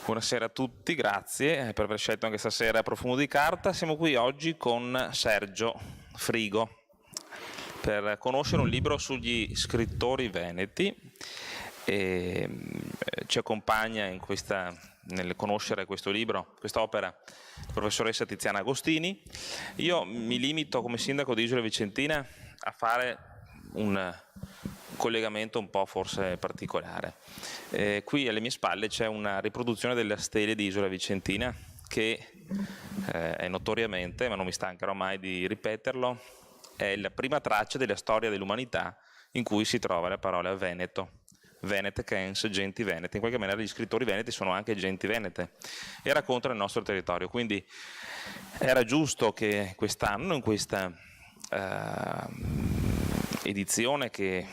Buonasera a tutti, grazie per aver scelto anche stasera Profumo di Carta. Siamo qui oggi con Sergio Frigo per conoscere un libro sugli scrittori veneti. Ci accompagna nel conoscere questo libro, quest'opera, la professoressa Tiziana Agostini. Io mi limito come sindaco di Isola Vicentina a fare un collegamento un po' forse particolare. Qui alle mie spalle c'è una riproduzione della stele di Isola Vicentina che è notoriamente, ma non mi stancherò mai di ripeterlo, è la prima traccia della storia dell'umanità in cui si trova la parola Veneto. Venetecens, genti venete. In qualche maniera gli scrittori veneti sono anche genti venete e raccontano il nostro territorio. Quindi era giusto che quest'anno, in questa edizione che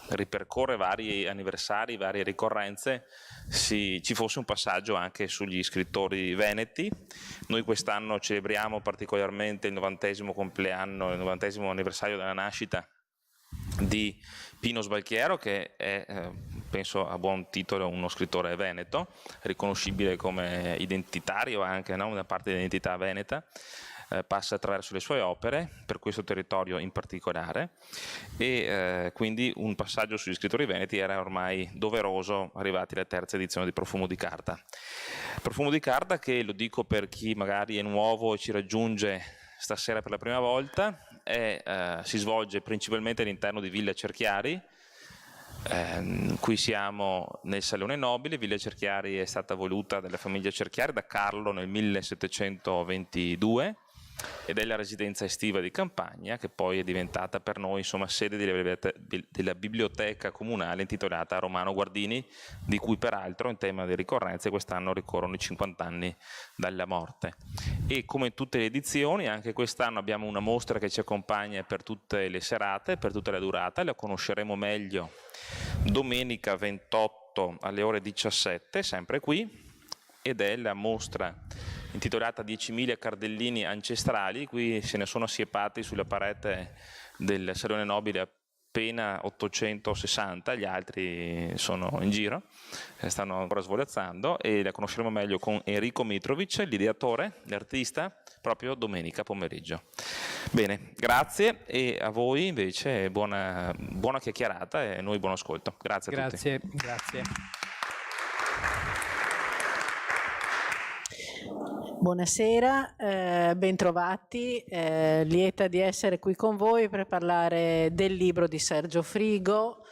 ripercorre vari anniversari, varie ricorrenze, ci fosse un passaggio anche sugli scrittori veneti. Noi quest'anno celebriamo particolarmente il 90° compleanno, il 90° anniversario della nascita di Pino Sbalchiero, che è, penso a buon titolo, uno scrittore veneto, riconoscibile come identitario anche, no? Una parte dell'identità veneta. Passa attraverso le sue opere per questo territorio in particolare e quindi un passaggio sugli scrittori veneti era ormai doveroso arrivati alla terza edizione di Profumo di Carta. Profumo di Carta, che lo dico per chi magari è nuovo e ci raggiunge stasera per la prima volta, si svolge principalmente all'interno di Villa Cerchiari. Qui siamo nel Salone Nobile. Villa Cerchiari è stata voluta dalla famiglia Cerchiari da Carlo nel 1722 ed è la residenza estiva di campagna che poi è diventata per noi, insomma, sede della biblioteca comunale intitolata a Romano Guardini, di cui peraltro in tema di ricorrenze quest'anno ricorrono i 50 anni dalla morte. E come in tutte le edizioni, anche quest'anno abbiamo una mostra che ci accompagna per tutte le serate, per tutta la durata. La conosceremo meglio domenica 28 alle ore 17, sempre qui, ed è la mostra intitolata 10.000 cardellini ancestrali. Qui se ne sono assiepati sulla parete del Salone Nobile appena 860, gli altri sono in giro, stanno ancora svolazzando, e la conosceremo meglio con Enrico Mitrovic, l'ideatore, l'artista, proprio domenica pomeriggio. Bene, grazie, e a voi invece buona chiacchierata e a noi buon ascolto. Grazie a tutti. Grazie. Buonasera, bentrovati, lieta di essere qui con voi per parlare del libro di Sergio Frigo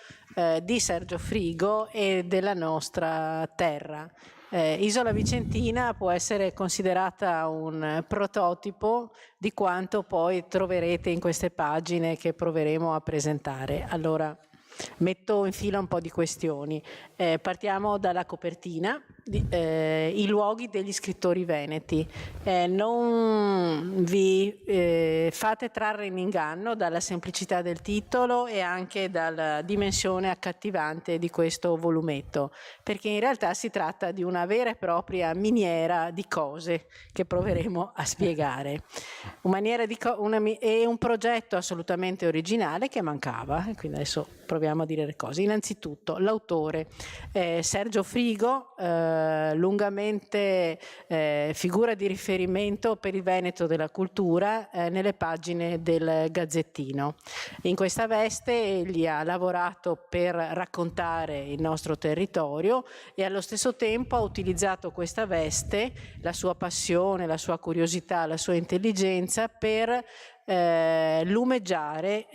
e della nostra terra. Isola Vicentina può essere considerata un prototipo di quanto poi troverete in queste pagine che proveremo a presentare. Allora, metto in fila un po' di questioni. Partiamo dalla copertina, i luoghi degli scrittori veneti. Non vi fate trarre in inganno dalla semplicità del titolo e anche dalla dimensione accattivante di questo volumetto, perché in realtà si tratta di una vera e propria miniera di cose che proveremo a spiegare. È un progetto assolutamente originale che mancava, quindi adesso proviamo a dire le cose. Innanzitutto l'autore, Sergio Frigo, lungamente figura di riferimento per il Veneto della cultura nelle pagine del Gazzettino. In questa veste egli ha lavorato per raccontare il nostro territorio e allo stesso tempo ha utilizzato questa veste, la sua passione, la sua curiosità, la sua intelligenza per lumeggiare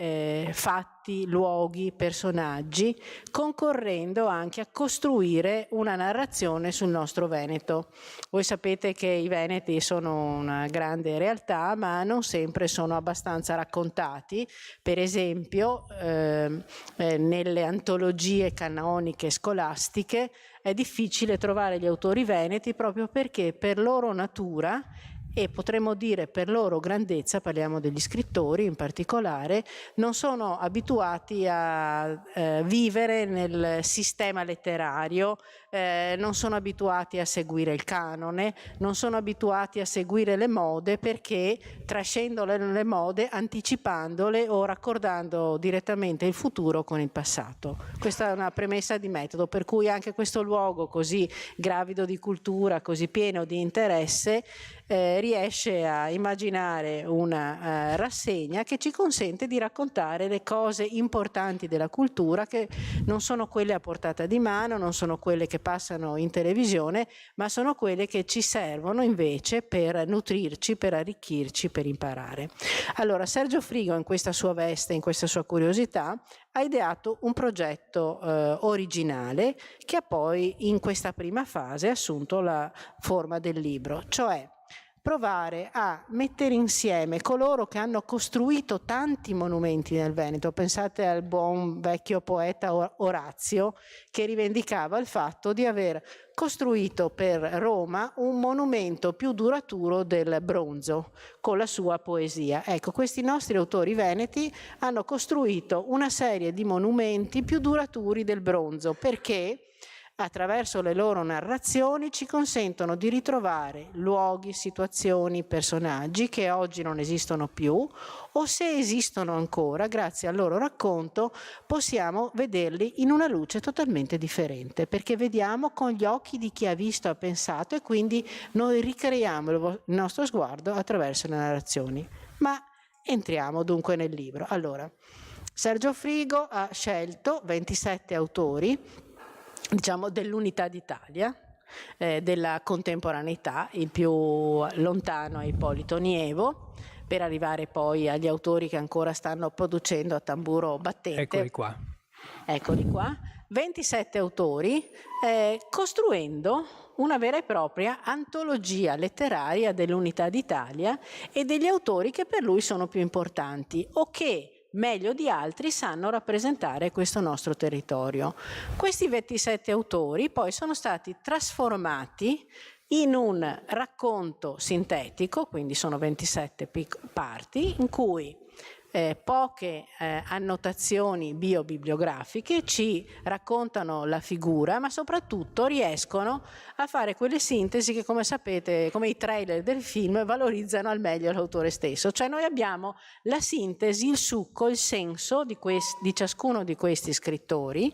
fatti, luoghi, personaggi, concorrendo anche a costruire una narrazione sul nostro Veneto. Voi sapete che i veneti sono una grande realtà, ma non sempre sono abbastanza raccontati. Per esempio, nelle antologie canoniche scolastiche è difficile trovare gli autori veneti proprio perché per loro natura e potremmo dire per loro grandezza, parliamo degli scrittori in particolare, non sono abituati a vivere nel sistema letterario, non sono abituati a seguire il canone, non sono abituati a seguire le mode, perché trascendo le mode, anticipandole o raccordando direttamente il futuro con il passato. Questa è una premessa di metodo, per cui anche questo luogo così gravido di cultura, così pieno di interesse, riesce a immaginare una rassegna che ci consente di raccontare le cose importanti della cultura, che non sono quelle a portata di mano, non sono quelle che passano in televisione, ma sono quelle che ci servono invece per nutrirci, per arricchirci, per imparare. Allora, Sergio Frigo, in questa sua veste, in questa sua curiosità, ha ideato un progetto originale che ha poi in questa prima fase assunto la forma del libro, cioè provare a mettere insieme coloro che hanno costruito tanti monumenti nel Veneto. Pensate al buon vecchio poeta Orazio, che rivendicava il fatto di aver costruito per Roma un monumento più duraturo del bronzo con la sua poesia. Ecco, questi nostri autori veneti hanno costruito una serie di monumenti più duraturi del bronzo, perché attraverso le loro narrazioni ci consentono di ritrovare luoghi, situazioni, personaggi che oggi non esistono più, o se esistono ancora, grazie al loro racconto possiamo vederli in una luce totalmente differente, perché vediamo con gli occhi di chi ha visto e ha pensato, e quindi noi ricreiamo il nostro sguardo attraverso le narrazioni. Ma entriamo dunque nel libro. Allora, Sergio Frigo ha scelto 27 autori, diciamo, dell'Unità d'Italia, della contemporaneità. Il più lontano è Ippolito Nievo, per arrivare poi agli autori che ancora stanno producendo a tamburo battente. Eccoli qua. Eccoli qua. 27 autori, costruendo una vera e propria antologia letteraria dell'Unità d'Italia e degli autori che per lui sono più importanti o che meglio di altri sanno rappresentare questo nostro territorio. Questi 27 autori poi sono stati trasformati in un racconto sintetico, quindi sono 27 parti, in cui poche annotazioni biobibliografiche ci raccontano la figura, ma soprattutto riescono a fare quelle sintesi che, come sapete, come i trailer del film, valorizzano al meglio l'autore stesso. Cioè noi abbiamo la sintesi, il succo, il senso di ciascuno di questi scrittori,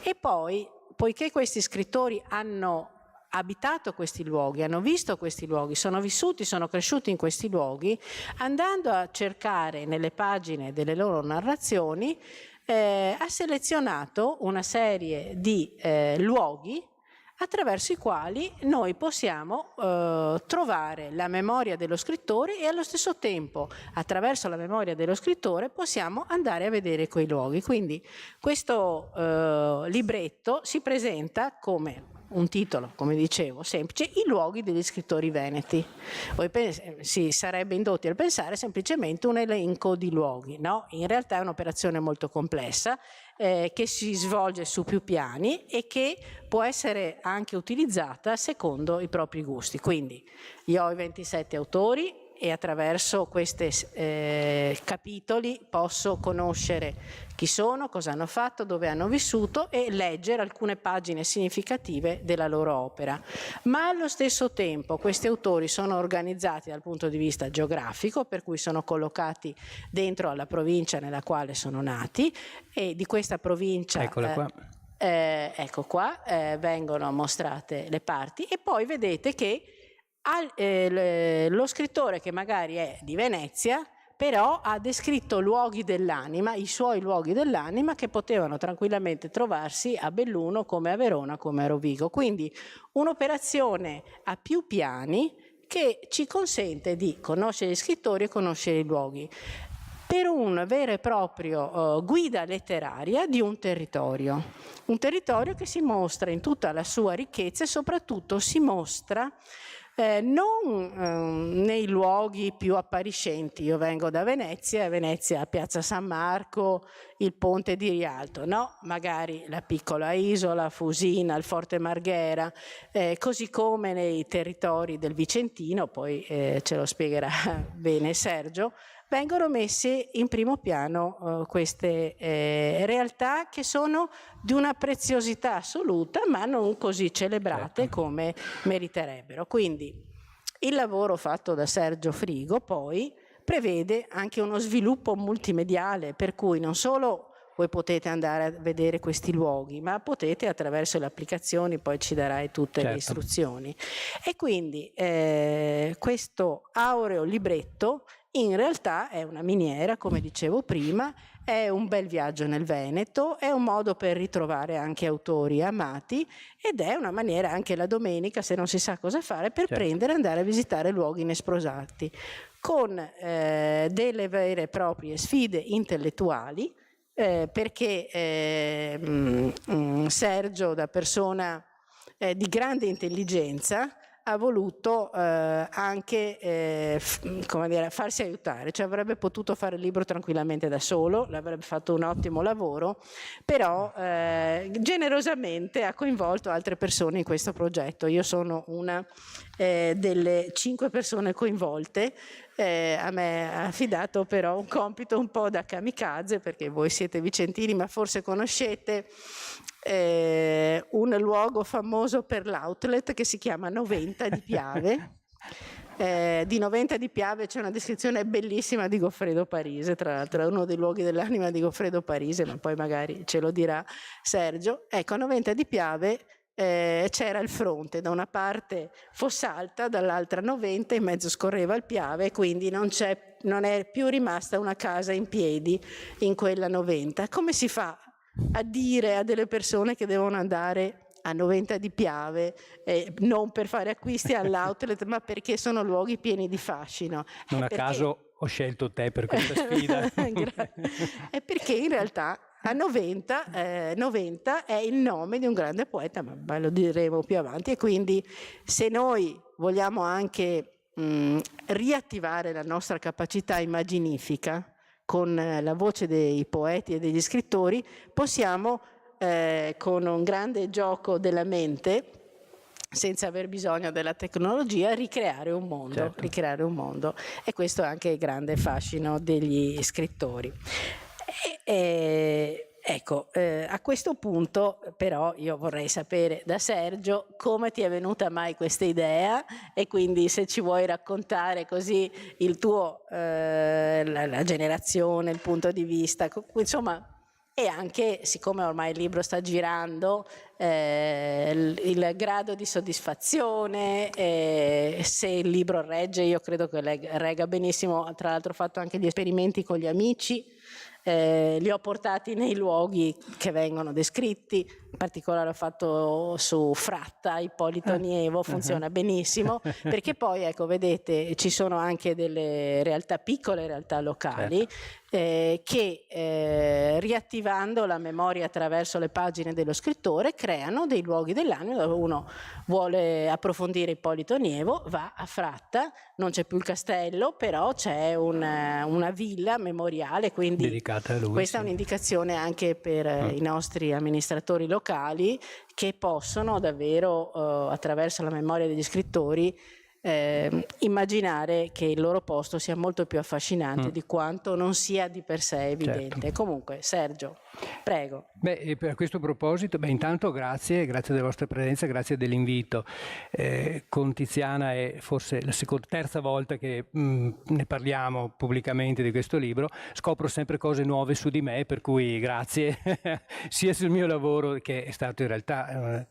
e poi, poiché questi scrittori hanno abitato questi luoghi, hanno visto questi luoghi, sono vissuti, sono cresciuti in questi luoghi, andando a cercare nelle pagine delle loro narrazioni, ha selezionato una serie di luoghi attraverso i quali noi possiamo trovare la memoria dello scrittore, e allo stesso tempo, attraverso la memoria dello scrittore, possiamo andare a vedere quei luoghi. Quindi questo libretto si presenta come un titolo, come dicevo, semplice: i luoghi degli scrittori veneti. Poi si sarebbe indotti al pensare semplicemente un elenco di luoghi, no? In realtà è un'operazione molto complessa, che si svolge su più piani e che può essere anche utilizzata secondo i propri gusti. Quindi io ho i 27 autori e attraverso questi capitoli posso conoscere chi sono, cosa hanno fatto, dove hanno vissuto, e leggere alcune pagine significative della loro opera. Ma allo stesso tempo questi autori sono organizzati dal punto di vista geografico, per cui sono collocati dentro alla provincia nella quale sono nati, e di questa provincia ecco qua, vengono mostrate le parti, e poi vedete che lo scrittore, che magari è di Venezia, però ha descritto luoghi dell'anima, i suoi luoghi dell'anima, che potevano tranquillamente trovarsi a Belluno, come a Verona, come a Rovigo. Quindi un'operazione a più piani che ci consente di conoscere gli scrittori e conoscere i luoghi, per un vero e proprio guida letteraria di un territorio che si mostra in tutta la sua ricchezza, e soprattutto si mostra non nei luoghi più appariscenti. Io vengo da Venezia, e Venezia ha Piazza San Marco, il ponte di Rialto, no? Magari la piccola isola, Fusina, il Forte Marghera, così come nei territori del Vicentino, poi ce lo spiegherà bene Sergio, vengono messe in primo piano queste realtà che sono di una preziosità assoluta, ma non così celebrate come meriterebbero. Quindi il lavoro fatto da Sergio Frigo poi prevede anche uno sviluppo multimediale, per cui non solo voi potete andare a vedere questi luoghi, ma potete attraverso le applicazioni, poi ci darai tutte le istruzioni. E quindi questo aureo libretto in realtà è una miniera, come dicevo prima, è un bel viaggio nel Veneto, è un modo per ritrovare anche autori amati ed è una maniera anche la domenica, se non si sa cosa fare, per prendere e andare a visitare luoghi inesplorati, con delle vere e proprie sfide intellettuali, perché Sergio, da persona di grande intelligenza, ha voluto anche come dire, farsi aiutare, cioè avrebbe potuto fare il libro tranquillamente da solo, l'avrebbe fatto un ottimo lavoro, però generosamente ha coinvolto altre persone in questo progetto. Io sono una delle 5 persone coinvolte. A me ha affidato però un compito un po' da kamikaze, perché voi siete vicentini, ma forse conoscete un luogo famoso per l'outlet che si chiama Noventa di Piave. Di Noventa di Piave c'è una descrizione bellissima di Goffredo Parise, tra l'altro è uno dei luoghi dell'anima di Goffredo Parise, ma poi magari ce lo dirà Sergio. Ecco, a Noventa di Piave c'era il fronte, da una parte Fossalta, dall'altra Noventa, in mezzo scorreva il Piave, quindi non è più rimasta una casa in piedi in quella Noventa. Come si fa a dire a delle persone che devono andare a Noventa di Piave, non per fare acquisti all'outlet, ma perché sono luoghi pieni di fascino? Non a caso ho scelto te per questa sfida. È perché in realtà a Noventa è il nome di un grande poeta, ma lo diremo più avanti, e quindi se noi vogliamo anche riattivare la nostra capacità immaginifica con la voce dei poeti e degli scrittori, possiamo con un grande gioco della mente, senza aver bisogno della tecnologia, ricreare un mondo, e questo è anche il grande fascino degli scrittori. Ecco, a questo punto però io vorrei sapere da Sergio come ti è venuta mai questa idea, e quindi se ci vuoi raccontare così il tuo, la generazione, il punto di vista, insomma, e anche, siccome ormai il libro sta girando, il grado di soddisfazione, se il libro regge. Io credo che regga benissimo, tra l'altro ho fatto anche gli esperimenti con gli amici, li ho portati nei luoghi che vengono descritti, in particolare ho fatto su Fratta, Ippolito Nievo, funziona benissimo, perché poi, ecco, vedete, ci sono anche delle realtà piccole, realtà locali, che riattivando la memoria attraverso le pagine dello scrittore creano dei luoghi dell'anima, dove uno vuole approfondire Ippolito Nievo, va a Fratta, non c'è più il castello, però c'è una villa memoriale, quindi dedicata a lui, questa è un'indicazione anche per i nostri amministratori locali, che possono davvero attraverso la memoria degli scrittori immaginare che il loro posto sia molto più affascinante di quanto non sia di per sé evidente. Comunque, Sergio, prego. Beh, a questo proposito, intanto grazie della vostra presenza, grazie dell'invito. Con Tiziana è forse la terza volta che ne parliamo pubblicamente di questo libro. Scopro sempre cose nuove su di me, per cui grazie sia sul mio lavoro, che è stato in realtà,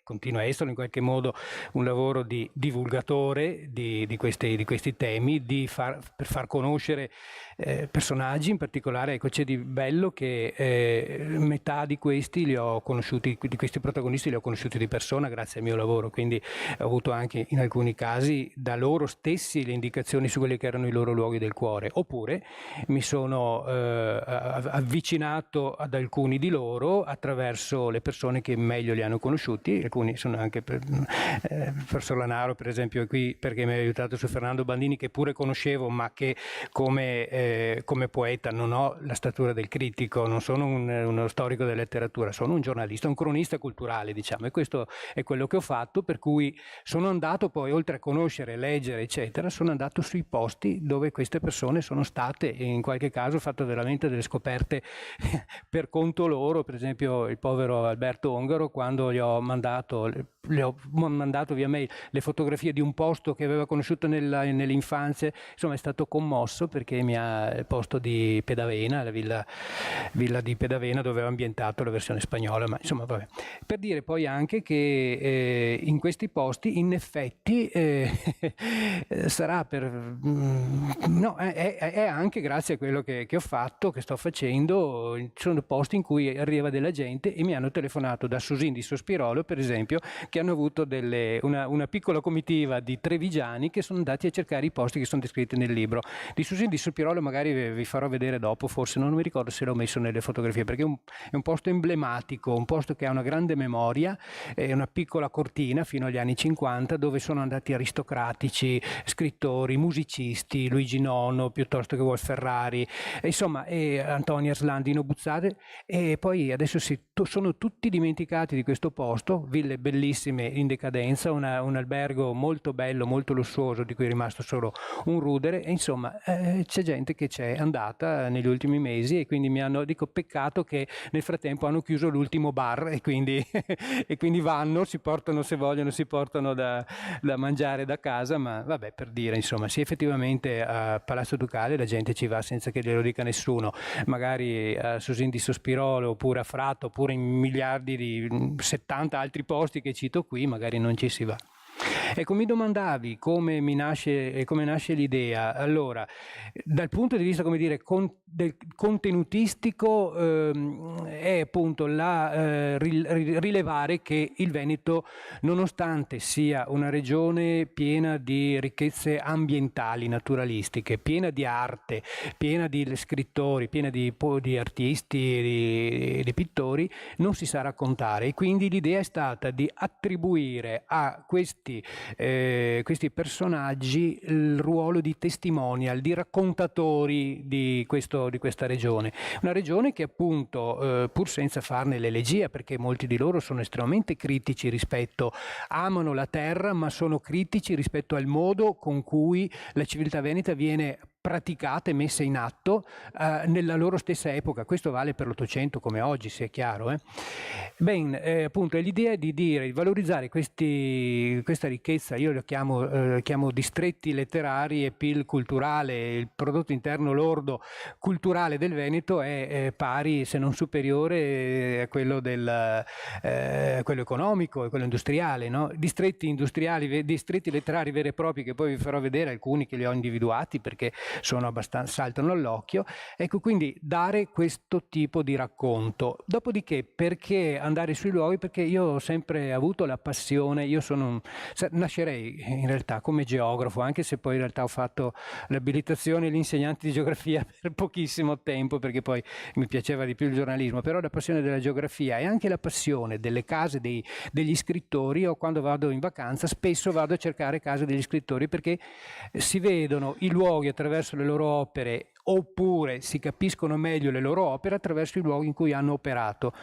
continua a essere in qualche modo un lavoro di divulgatore di questi temi, per far conoscere personaggi in particolare. Ecco, c'è di bello che metà di questi li ho conosciuti, di questi protagonisti li ho conosciuti di persona grazie al mio lavoro, quindi ho avuto anche in alcuni casi da loro stessi le indicazioni su quelli che erano i loro luoghi del cuore, oppure mi sono avvicinato ad alcuni di loro attraverso le persone che meglio li hanno conosciuti. Alcuni sono anche per Solanaro, per esempio, è qui perché mi ha aiutato su Fernando Bandini, che pure conoscevo, ma che come poeta non ho la statura del critico, non sono uno storico della letteratura, sono un giornalista, un cronista culturale, diciamo, e questo è quello che ho fatto, per cui sono andato poi, oltre a conoscere, leggere, eccetera, sono andato sui posti dove queste persone sono state, e in qualche caso ho fatto veramente delle scoperte per conto loro. Per esempio il povero Alberto Ongaro, quando gli ho mandato via mail le fotografie di un posto che aveva conosciuto nell'infanzia, insomma è stato commosso perché il posto di Pedavena, la villa di Pedavena, dove aveva ambientato la versione spagnola, ma insomma vabbè. Per dire poi anche che in questi posti in effetti sarà è anche grazie a quello che ho fatto, che sto facendo. Ci sono posti in cui arriva della gente e mi hanno telefonato da Susin di Sospirolo, per esempio, che hanno avuto una piccola comitiva di trevigiani che sono andati a cercare i posti che sono descritti nel libro. Di Susin di Sospirolo magari vi farò vedere dopo, forse non mi ricordo se l'ho messo nelle fotografie, perché è un posto emblematico, un posto che ha una grande memoria, è una piccola cortina fino agli anni 50 dove sono andati aristocratici, scrittori, musicisti, Luigi Nono piuttosto che Wolf Ferrari, insomma, e Antonio Aslandino Buzzate, e poi adesso sono tutti dimenticati di questo posto, ville bellissime in decadenza, un albergo molto bello, molto lussuoso, di cui è rimasto solo un rudere, e insomma c'è gente che c'è andata negli ultimi mesi, e quindi dico peccato che nel frattempo hanno chiuso l'ultimo bar, e quindi vanno, si portano, se vogliono, si portano da mangiare da casa, ma vabbè, per dire, insomma, sì, effettivamente a Palazzo Ducale la gente ci va senza che glielo dica nessuno, magari a Susin di Sospirolo oppure a Fratto oppure in miliardi di 70 altri posti che cito qui magari non ci si va. Ecco, mi domandavi come nasce l'idea. Allora, dal punto di vista, come dire, del contenutistico, è appunto rilevare che il Veneto, nonostante sia una regione piena di ricchezze ambientali, naturalistiche, piena di arte, piena di scrittori, piena di artisti, di pittori, non si sa raccontare, e quindi l'idea è stata di attribuire a questi personaggi il ruolo di testimonial, di raccontatori di questa regione. Una regione che appunto, pur senza farne l'elegia, perché molti di loro sono estremamente critici amano la terra, ma sono critici rispetto al modo con cui la civiltà veneta viene praticate, messe in atto nella loro stessa epoca. Questo vale per l'Ottocento come oggi, sia chiaro. Appunto, è l'idea di valorizzare questa ricchezza. Io lo chiamo distretti letterari e PIL culturale. Il prodotto interno lordo culturale del Veneto è pari, se non superiore, a quello quello economico e quello industriale, no? Distretti industriali, distretti letterari veri e propri, che poi vi farò vedere alcuni che li ho individuati perché saltano all'occhio. Ecco, quindi dare questo tipo di racconto. Dopodiché, perché andare sui luoghi? Perché io ho sempre avuto la passione, nascerei in realtà come geografo, anche se poi in realtà ho fatto l'abilitazione e l'insegnante di geografia per pochissimo tempo, perché poi mi piaceva di più il giornalismo, però la passione della geografia e anche la passione delle case degli scrittori. Io quando vado in vacanza spesso vado a cercare case degli scrittori, perché si vedono i luoghi attraverso le loro opere, oppure si capiscono meglio le loro opere attraverso i luoghi in cui hanno operato.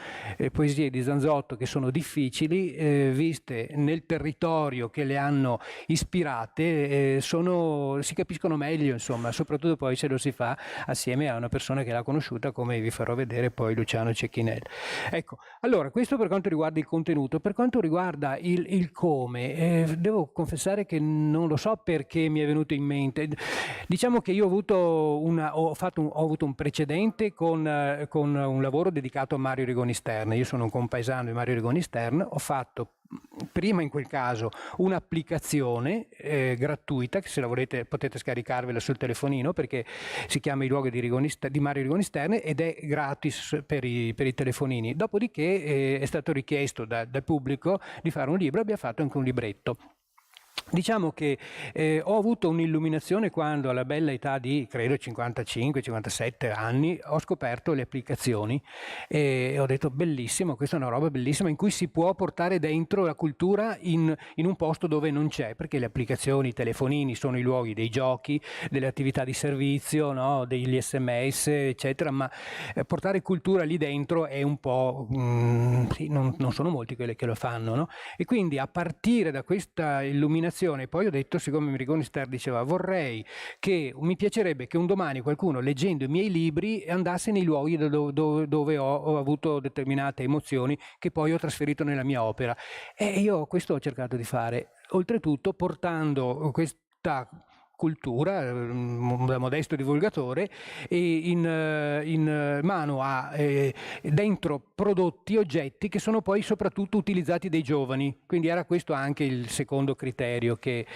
Poesie di Zanzotto che sono difficili, viste nel territorio che le hanno ispirate, si capiscono meglio, insomma, soprattutto poi se lo si fa assieme a una persona che l'ha conosciuta, come vi farò vedere poi Luciano Cecchinelli. Ecco, allora, questo per quanto riguarda il contenuto. Per quanto riguarda il come, devo confessare che non lo so perché mi è venuto in mente. Diciamo che io ho avuto un precedente con un lavoro dedicato a Mario Rigoni Stern. Io sono un compaesano di Mario Rigoni Stern, ho fatto prima in quel caso un'applicazione gratuita, che se la volete potete scaricarvela sul telefonino, perché si chiama I luoghi di Mario Rigoni Stern ed è gratis per i telefonini. Dopodiché è stato richiesto dal pubblico di fare un libro, abbiamo fatto anche un libretto. Diciamo che ho avuto un'illuminazione quando, alla bella età di credo 55-57 anni, ho scoperto le applicazioni e ho detto bellissimo, questa è una roba bellissima in cui si può portare dentro la cultura in un posto dove non c'è, perché le applicazioni, i telefonini sono i luoghi dei giochi, delle attività di servizio, no? Degli SMS eccetera, ma portare cultura lì dentro è un po', sì, non sono molti quelli che lo fanno, no? E quindi a partire da questa illuminazione poi ho detto, siccome Rigoni Stern diceva mi piacerebbe che un domani qualcuno leggendo i miei libri andasse nei luoghi dove ho avuto determinate emozioni che poi ho trasferito nella mia opera, e io questo ho cercato di fare, oltretutto portando questa cultura da modesto divulgatore in mano a dentro prodotti, oggetti che sono poi soprattutto utilizzati dai giovani, quindi era questo anche il secondo criterio che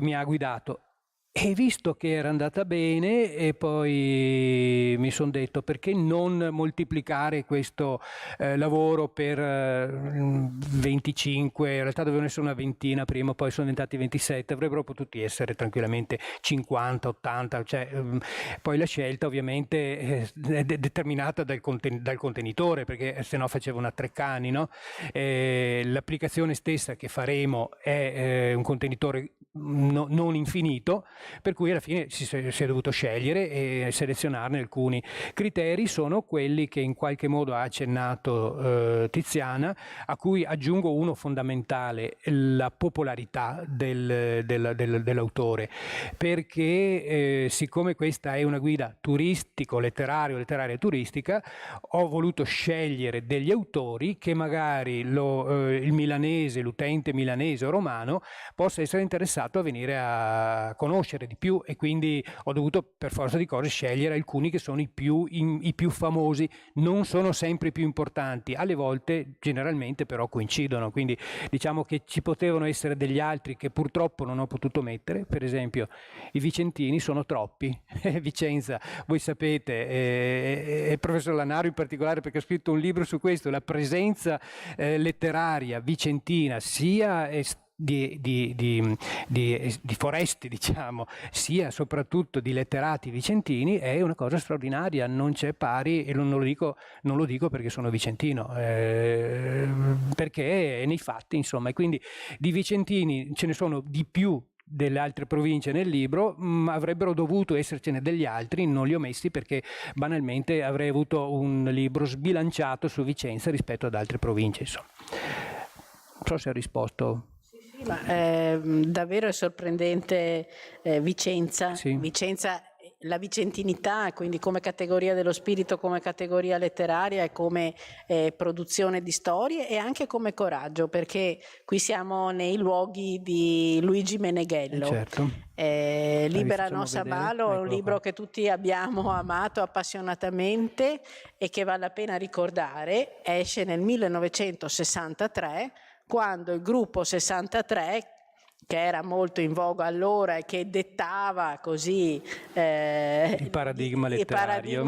mi ha guidato. E visto che era andata bene, e poi mi sono detto perché non moltiplicare questo lavoro per 25, in realtà dovevano essere una ventina prima, poi sono diventati 27, avrebbero potuti essere tranquillamente 50, 80, cioè, poi la scelta ovviamente è determinata dal contenitore, perché se no facevano a Treccani, no? L'applicazione stessa che faremo è un contenitore non infinito, per cui alla fine si è dovuto scegliere e selezionarne alcuni. Criteri sono quelli che in qualche modo ha accennato Tiziana, a cui aggiungo uno fondamentale: la popolarità dell'autore, perché siccome questa è una guida letteraria turistica, ho voluto scegliere degli autori che magari il milanese, l'utente milanese o romano possa essere interessato a venire a conoscere di più, e quindi ho dovuto per forza di cose scegliere alcuni che sono i più famosi. Non sono sempre i più importanti, alle volte generalmente però coincidono, quindi diciamo che ci potevano essere degli altri che purtroppo non ho potuto mettere. Per esempio i vicentini sono troppi. Vicenza, voi sapete, e il professor Lanaro in particolare, perché ha scritto un libro su questo, la presenza letteraria vicentina, sia di foresti, diciamo, sia soprattutto di letterati vicentini, è una cosa straordinaria, non c'è pari, e non lo dico perché sono vicentino, perché è nei fatti, insomma. E quindi di vicentini ce ne sono di più delle altre province nel libro, ma avrebbero dovuto essercene degli altri, non li ho messi perché banalmente avrei avuto un libro sbilanciato su Vicenza rispetto ad altre province, insomma. Non so se ho risposto. Ma davvero è sorprendente Vicenza. Sì. Vicenza, la vicentinità, quindi come categoria dello spirito, come categoria letteraria e come produzione di storie, e anche come coraggio, perché qui siamo nei luoghi di Luigi Meneghello. Certo. Libera Nossa Malo è un libro che tutti abbiamo amato appassionatamente e che vale la pena ricordare. Esce nel 1963, quando il gruppo 63, che era molto in voga allora e che dettava così il paradigma letterario,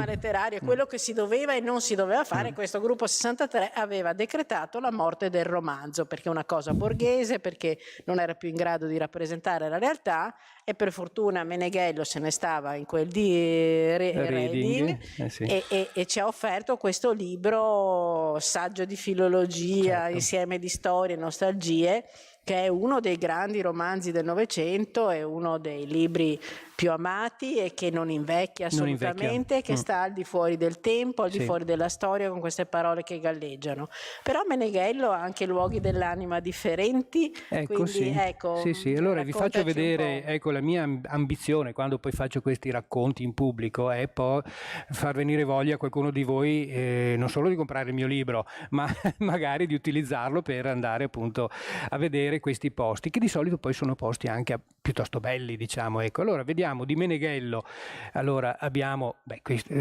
quello che si doveva e non si doveva fare, questo gruppo 63 aveva decretato la morte del romanzo, perché è una cosa borghese, perché non era più in grado di rappresentare la realtà, e per fortuna Meneghello se ne stava in quel di Reading, sì. e ci ha offerto questo libro, saggio di filologia, certo, insieme di storie e nostalgie, che è uno dei grandi romanzi del Novecento, è uno dei libri più amati e che non invecchia assolutamente, che sta al di fuori del tempo, al di fuori della storia, con queste parole che galleggiano. Però Meneghello ha anche luoghi dell'anima differenti. Ecco, quindi, sì. ecco, Sì. Allora vi faccio vedere, ecco, la mia ambizione quando poi faccio questi racconti in pubblico è poi far venire voglia a qualcuno di voi non solo di comprare il mio libro, ma magari di utilizzarlo per andare appunto a vedere questi posti, che di solito poi sono posti anche piuttosto belli, diciamo. Ecco, allora vediamo di Meneghello. Allora abbiamo,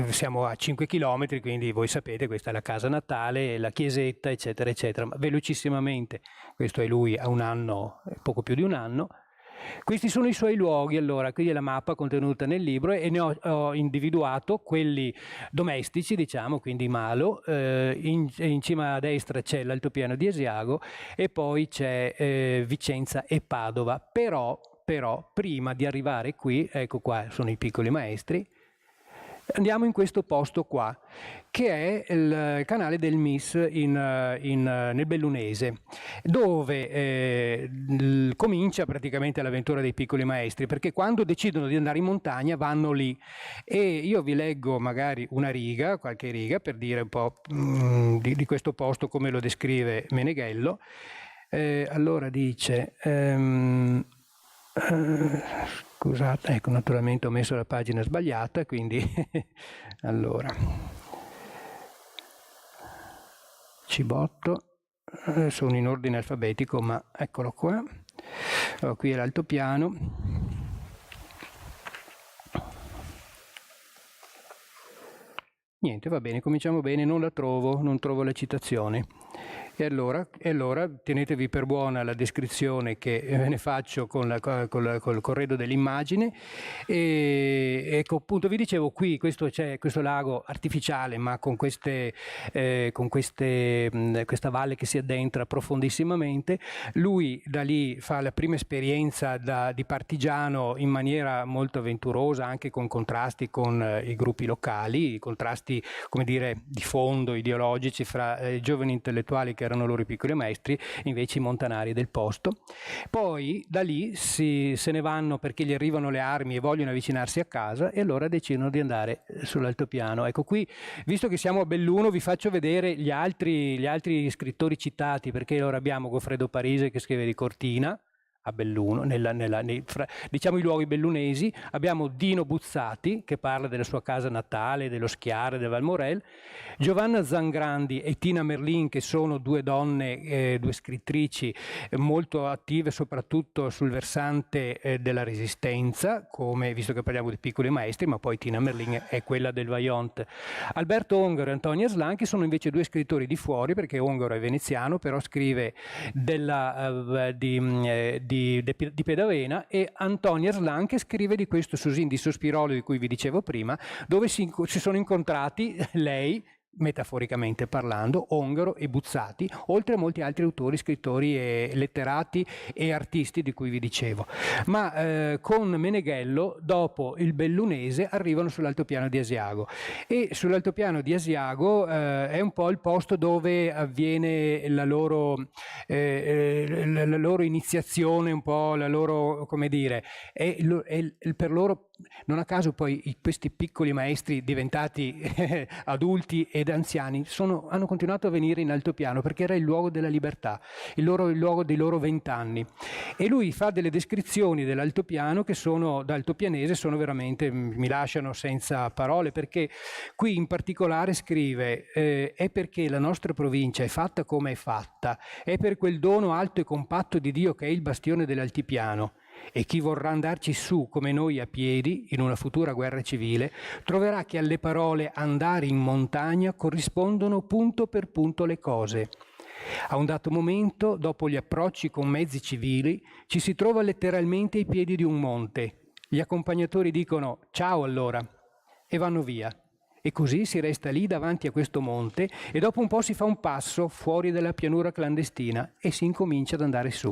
siamo a 5 chilometri, quindi voi sapete, questa è la casa natale, la chiesetta, eccetera, eccetera. Ma velocissimamente, questo è lui a un anno, poco più di un anno. Questi sono i suoi luoghi, allora, qui è la mappa contenuta nel libro e ne ho individuato quelli domestici, diciamo, quindi Malo, in cima a destra c'è l'altopiano di Asiago e poi c'è Vicenza e Padova, però prima di arrivare qui, ecco qua sono i piccoli maestri, andiamo in questo posto qua, che è il canale del Mis nel Bellunese, dove comincia praticamente l'avventura dei piccoli maestri, perché quando decidono di andare in montagna vanno lì. E io vi leggo magari una riga, qualche riga, per dire un po' di questo posto, come lo descrive Meneghello. Allora dice... scusate, ecco, naturalmente ho messo la pagina sbagliata, quindi allora Cibotto, sono in ordine alfabetico, ma eccolo qua. Allora, qui è l'altopiano. Niente, va bene, cominciamo bene, non trovo la citazione. E allora tenetevi per buona la descrizione che ve ne faccio col corredo dell'immagine. E ecco, appunto, vi dicevo, qui c'è questo lago artificiale, ma con questa valle che si addentra profondissimamente. Lui da lì fa la prima esperienza di partigiano in maniera molto avventurosa, anche con contrasti con i gruppi locali, contrasti, come dire, di fondo ideologici fra i giovani intellettuali che erano loro i piccoli maestri e invece i montanari del posto. Poi da lì se ne vanno perché gli arrivano le armi e vogliono avvicinarsi a casa, e allora decidono di andare sull'altopiano. Ecco, qui, visto che siamo a Belluno, vi faccio vedere gli altri scrittori citati, perché allora abbiamo Goffredo Parise che scrive di Cortina a Belluno, diciamo i luoghi bellunesi. Abbiamo Dino Buzzati che parla della sua casa natale, dello Schiare, del Valmorel, Giovanna Zangrandi e Tina Merlin, che sono due donne, due scrittrici molto attive soprattutto sul versante della resistenza, come, visto che parliamo di piccoli maestri, ma poi Tina Merlin è quella del Vaillant. Alberto Ongaro e Antonia Aslan, che sono invece due scrittori di fuori, perché Ongaro è veneziano, però scrive di Pedavena, e Antonia Aslan che scrive di questo Susin di Sospirolo di cui vi dicevo prima, dove si sono incontrati lei, metaforicamente parlando, Ongaro e Buzzati, oltre a molti altri autori, scrittori e letterati e artisti di cui vi dicevo. Ma con Meneghello, dopo il Bellunese, arrivano sull'altopiano di Asiago, e sull'altopiano di Asiago è un po' il posto dove avviene la loro iniziazione, un po' la loro, come dire, per loro, non a caso poi questi piccoli maestri diventati adulti ed anziani hanno continuato a venire in altopiano, perché era il luogo della libertà, il luogo dei loro 20 anni. E lui fa delle descrizioni dell'altopiano che da altopianese sono veramente, mi lasciano senza parole, perché qui in particolare scrive è perché la nostra provincia è fatta come è fatta, è per quel dono alto e compatto di Dio che è il bastione dell'altipiano. E chi vorrà andarci su come noi a piedi in una futura guerra civile troverà che alle parole andare in montagna corrispondono punto per punto le cose. A un dato momento, dopo gli approcci con mezzi civili, ci si trova letteralmente ai piedi di un monte. Gli accompagnatori dicono «ciao allora» e vanno via. E così si resta lì davanti a questo monte e dopo un po' si fa un passo fuori dalla pianura clandestina e si incomincia ad andare su.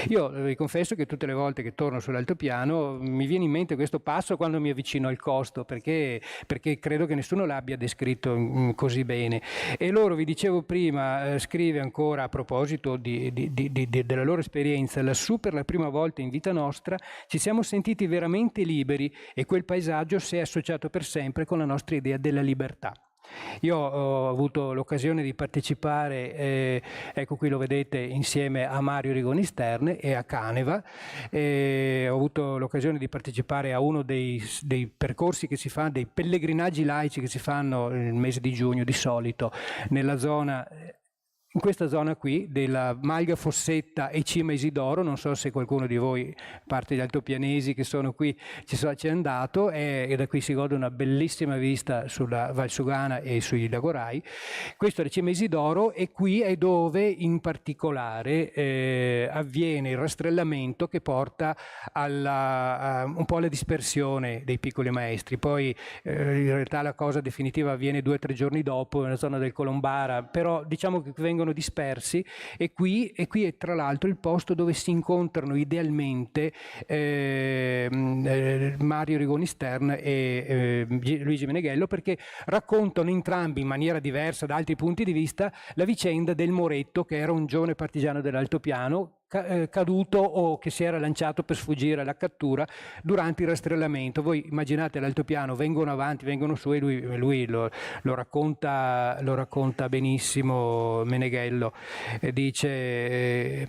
Io vi confesso che tutte le volte che torno sull'altopiano mi viene in mente questo passo quando mi avvicino al costo, perché credo che nessuno l'abbia descritto così bene. E loro, vi dicevo prima, scrive ancora a proposito della loro esperienza: lassù per la prima volta in vita nostra ci siamo sentiti veramente liberi e quel paesaggio si è associato per sempre con la nostra idea della libertà. Io ho avuto l'occasione di partecipare, ecco qui lo vedete, insieme a Mario Rigoni Stern e a Caneva, ho avuto l'occasione di partecipare a uno dei percorsi che si fa, dei pellegrinaggi laici che si fanno nel mese di giugno di solito nella zona in questa zona qui della Malga Fossetta e Cima Isidoro, non so se qualcuno di voi, parte degli altopianesi che sono qui, ci è andato, e da qui si gode una bellissima vista sulla Valsugana e sui Lagorai. Questo è la Cima Isidoro, e qui è dove in particolare avviene il rastrellamento che porta un po' alla dispersione dei piccoli maestri. Poi in realtà la cosa definitiva avviene 2 o 3 giorni dopo nella zona del Colombara, però diciamo che vengono dispersi, e qui è tra l'altro il posto dove si incontrano idealmente Mario Rigoni Stern e Luigi Meneghello, perché raccontano entrambi in maniera diversa, da altri punti di vista, la vicenda del Moretto, che era un giovane partigiano dell'altopiano caduto o che si era lanciato per sfuggire alla cattura durante il rastrellamento. Voi immaginate l'altopiano, vengono avanti, vengono su, e lui lo racconta benissimo Meneghello. Dice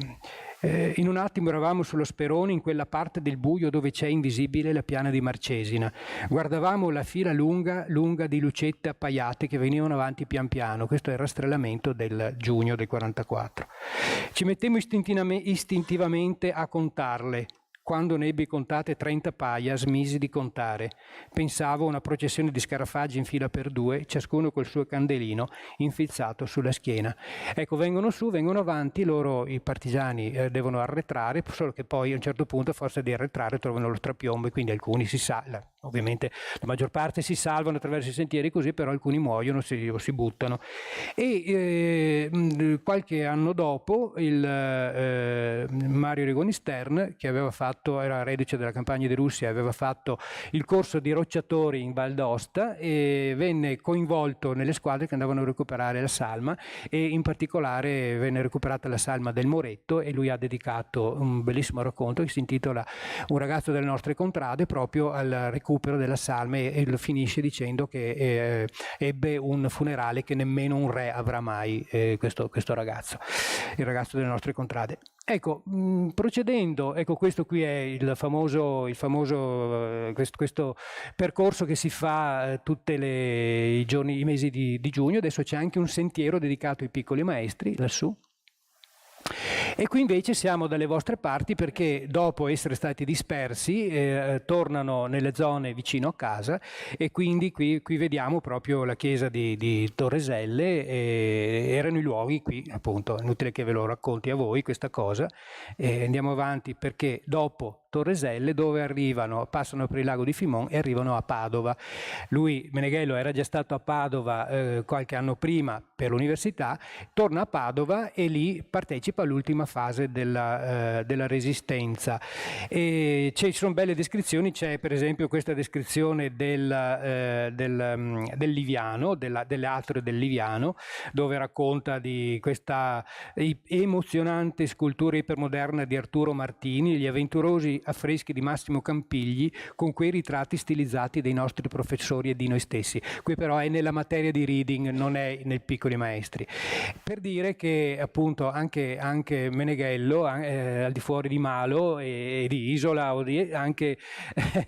in un attimo eravamo sullo Sperone, in quella parte del buio dove c'è invisibile la piana di Marcesina. Guardavamo la fila lunga di lucette appaiate che venivano avanti pian piano. Questo è il rastrellamento del giugno del 44. Ci mettemmo istintivamente a contarle. Quando ne ebbi contate 30 paia, smisi di contare. Pensavo a una processione di scarafaggi in fila per 2, ciascuno col suo candelino infilzato sulla schiena. Ecco, vengono su, vengono avanti, loro, i partigiani, devono arretrare, solo che poi a un certo punto, a forza di arretrare, trovano lo strapiombo, e quindi alcuni si salvano. Ovviamente la maggior parte si salvano attraverso i sentieri così, però alcuni muoiono o si buttano. E qualche anno dopo Mario Rigoni Stern, che era reduce della campagna di Russia, aveva fatto il corso di rocciatori in Val d'Aosta e venne coinvolto nelle squadre che andavano a recuperare la salma, e in particolare venne recuperata la salma del Moretto, e lui ha dedicato un bellissimo racconto che si intitola Un ragazzo delle nostre contrade, proprio al recupero della salma, e lo finisce dicendo che ebbe un funerale che nemmeno un re avrà mai, questo ragazzo, il ragazzo delle nostre contrade. Ecco, procedendo, ecco, questo qui è il famoso questo percorso che si fa tutti i mesi di giugno. Adesso c'è anche un sentiero dedicato ai piccoli maestri lassù. E qui invece siamo dalle vostre parti, perché dopo essere stati dispersi tornano nelle zone vicino a casa, e quindi qui vediamo proprio la chiesa di Torreselle. Erano i luoghi qui, appunto, inutile che ve lo racconti a voi questa cosa. Andiamo avanti, perché dopo Torreselle, dove passano per il lago di Fimon e arrivano a Padova. Lui, Meneghello, era già stato a Padova qualche anno prima per l'università, torna a Padova e lì partecipa all'ultima fase della Resistenza. E ci sono belle descrizioni, c'è per esempio questa descrizione del Liviano, delle atrio del Liviano, dove racconta di questa emozionante scultura ipermoderna di Arturo Martini, gli avventurosi affreschi di Massimo Campigli con quei ritratti stilizzati dei nostri professori e di noi stessi. Qui però è nella materia di reading, non è nei piccoli maestri. Per dire che appunto anche Meneghello, al di fuori di Malo e di Isola, anche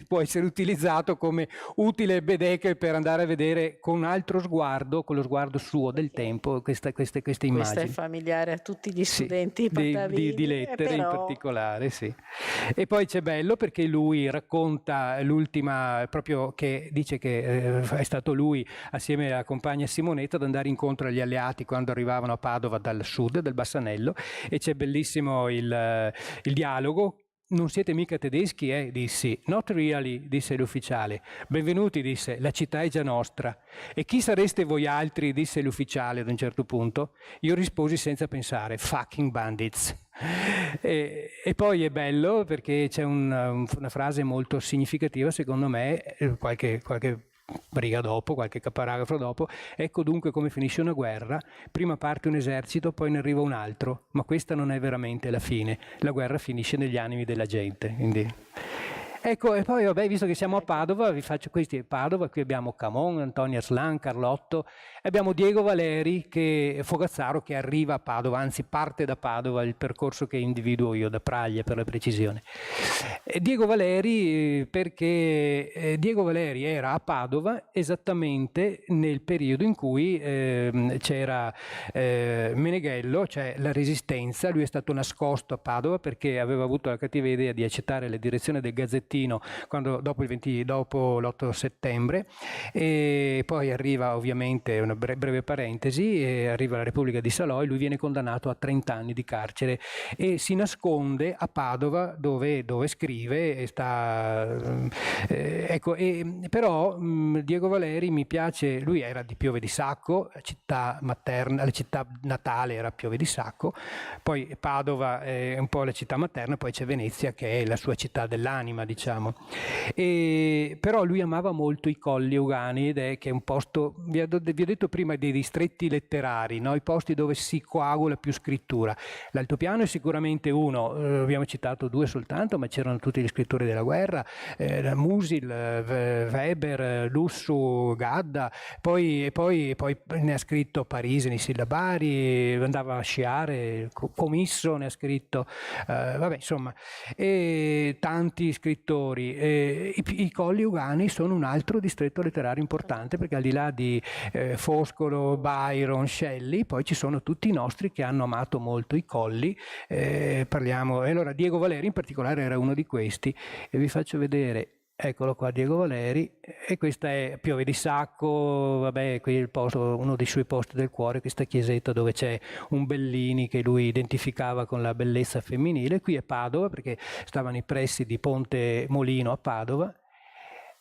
può essere utilizzato come utile Bedecker per andare a vedere con un altro sguardo, con lo sguardo suo del tempo, queste immagini. Questa è familiare a tutti gli studenti di lettere, in particolare, sì. E poi c'è bello perché lui racconta l'ultima, proprio, che dice che è stato lui assieme alla compagna Simonetta ad andare incontro agli alleati quando arrivavano a Padova dal sud, del Bassanello, e c'è bellissimo il dialogo. Non siete mica tedeschi, dissi. Not really, disse l'ufficiale. Benvenuti, disse, la città è già nostra. E chi sareste voi altri, disse l'ufficiale ad un certo punto. Io risposi senza pensare, fucking bandits. E poi è bello perché c'è una frase molto significativa, secondo me, qualche riga dopo, qualche paragrafo dopo. Ecco dunque come finisce una guerra: prima parte un esercito, poi ne arriva un altro, ma questa non è veramente la fine, la guerra finisce negli animi della gente. Quindi Ecco, e poi vabbè, visto che siamo a Padova, vi faccio questi a Padova, qui abbiamo Camon, Antonio Aslan, Carlotto, abbiamo Diego Valeri, Fogazzaro, che arriva a Padova, anzi parte da Padova, il percorso che individuo io, da Praglia per la precisione. Diego Valeri, perché Diego Valeri era a Padova esattamente nel periodo in cui c'era Meneghello, cioè la Resistenza. Lui è stato nascosto a Padova perché aveva avuto la cattiva idea di accettare la direzione del Gazzettino dopo l'8 settembre, e poi arriva, ovviamente, una breve parentesi, arriva la Repubblica di Salò e lui viene condannato a 30 anni di carcere e si nasconde a Padova dove scrive e sta ecco. Però Diego Valeri mi piace, lui era di Piove di Sacco, la città materna, la città natale era Piove di Sacco, poi Padova è un po' la città materna, poi c'è Venezia che è la sua città dell'anima, diciamo. Però lui amava molto i Colli Euganei, che è un posto, vi ho detto prima, dei distretti letterari, no? I posti dove si coagula più scrittura. L'altopiano è sicuramente uno, abbiamo citato due soltanto, ma c'erano tutti gli scrittori della guerra, Musil, Weber, Lussu, Gadda, poi ne ha scritto Parisi nei sillabari, andava a sciare, Comisso ne ha scritto, vabbè, insomma, e tanti scrittori. I Colli Euganei sono un altro distretto letterario importante, perché al di là di Foscolo, Byron, Shelley, poi ci sono tutti i nostri che hanno amato molto i Colli. Parliamo, e allora Diego Valeri in particolare era uno di questi, e vi faccio vedere. Eccolo qua, Diego Valeri, e questa è Piove di Sacco, vabbè, qui è il posto, uno dei suoi posti del cuore, questa chiesetta dove c'è un Bellini che lui identificava con la bellezza femminile. Qui è Padova, perché stava nei pressi di Ponte Molino a Padova.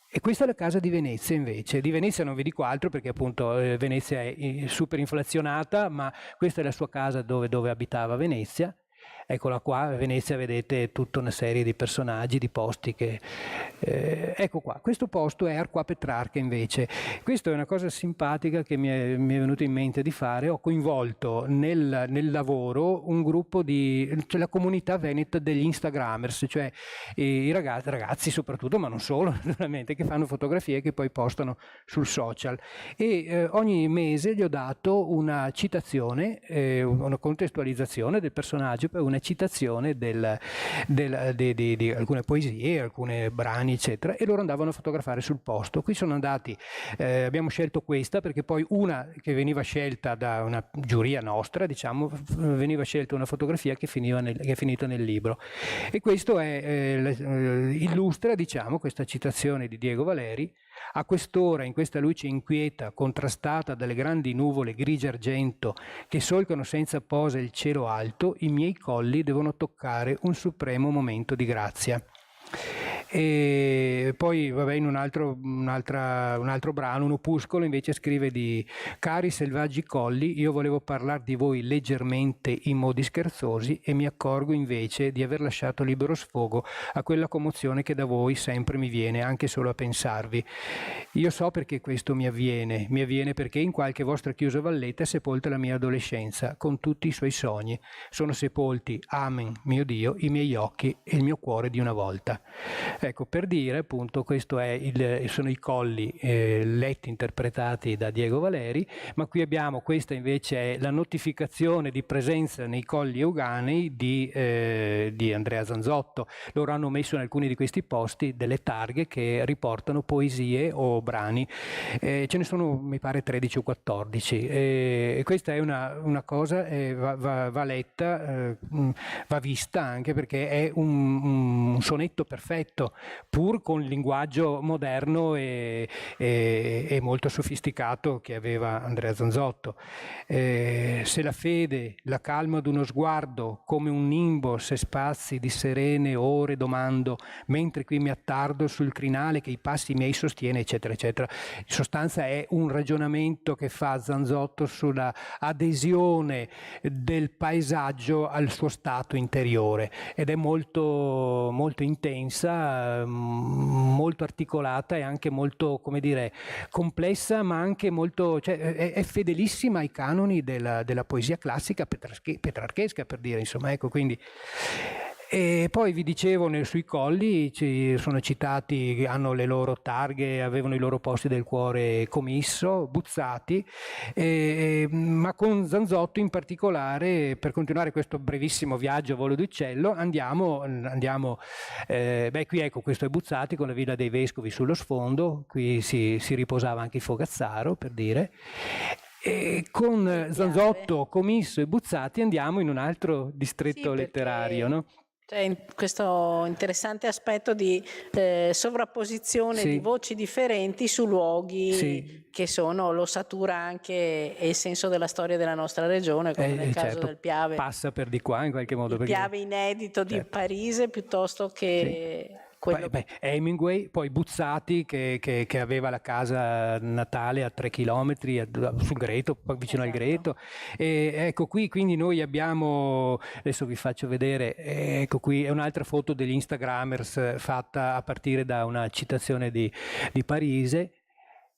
E questa è la casa di Venezia, invece. Di Venezia non vi dico altro, perché appunto Venezia è super inflazionata, ma questa è la sua casa dove abitava Venezia. Eccola qua, a Venezia vedete tutta una serie di personaggi, di posti che... ecco qua, questo posto è Arquà Petrarca invece. Questa è una cosa simpatica che mi è venuto in mente di fare. Ho coinvolto nel lavoro un gruppo cioè la comunità veneta degli Instagrammers, cioè i ragazzi soprattutto, ma non solo naturalmente, che fanno fotografie che poi postano sul social. E ogni mese gli ho dato una citazione, una contestualizzazione del personaggio, poi una citazione di alcune poesie, alcune brani, eccetera, e loro andavano a fotografare sul posto. Qui sono andati, abbiamo scelto questa perché poi una che veniva scelta da una giuria nostra, diciamo, veniva scelta una fotografia che è finita nel libro, e questo illustra, diciamo, questa citazione di Diego Valeri. A quest'ora, in questa luce inquieta, contrastata dalle grandi nuvole grigi argento che solcano senza posa il cielo alto, i miei colli devono toccare un supremo momento di grazia. E poi, vabbè, in un altro brano, un opuscolo, invece scrive di: cari selvaggi colli, io volevo parlare di voi leggermente in modi scherzosi, e mi accorgo invece di aver lasciato libero sfogo a quella commozione che da voi sempre mi viene, anche solo a pensarvi. Io so perché questo mi avviene perché in qualche vostra chiusa valletta è sepolta la mia adolescenza, con tutti i suoi sogni. Sono sepolti, amen, mio Dio, i miei occhi e il mio cuore di una volta. Ecco, per dire, appunto, questo sono i Colli letti, interpretati da Diego Valeri, ma qui abbiamo, questa invece è la notificazione di presenza nei Colli Euganei di Andrea Zanzotto. Loro hanno messo in alcuni di questi posti delle targhe che riportano poesie o brani, ce ne sono, mi pare, 13 o 14, e questa è una cosa, va letta, va vista, anche perché è un sonetto perfetto, pur con il linguaggio moderno e molto sofisticato che aveva Andrea Zanzotto. Se la fede, la calma d'uno sguardo, come un nimbo se spazi di serene ore domando, mentre qui mi attardo sul crinale che i passi miei sostiene, eccetera, eccetera. In sostanza è un ragionamento che fa Zanzotto sulla adesione del paesaggio al suo stato interiore, ed è molto, molto intensa, molto articolata e anche molto, come dire, complessa, ma anche molto, cioè, è fedelissima ai canoni della poesia classica petrarchesca, per dire, insomma, ecco, quindi. E poi vi dicevo, sui colli ci sono citati, hanno le loro targhe, avevano i loro posti del cuore Comisso, Buzzati, ma con Zanzotto in particolare, per continuare questo brevissimo viaggio a volo d'uccello, andiamo qui ecco, questo è Buzzati con la Villa dei Vescovi sullo sfondo, qui si riposava anche Fogazzaro, per dire. E con Zanzotto, Comisso e Buzzati andiamo in un altro distretto letterario, no? C'è in questo interessante aspetto di sovrapposizione di voci differenti su luoghi che sono l'ossatura anche e il senso della storia della nostra regione, come nel caso del Piave. Passa per di qua in qualche modo. Il Piave inedito di Parise piuttosto che... Hemingway, poi Buzzati che aveva la casa natale a 3 chilometri sul Greto, vicino al Greto, e ecco qui quindi noi abbiamo, adesso vi faccio vedere, ecco qui è un'altra foto degli Instagrammers fatta a partire da una citazione di Parise.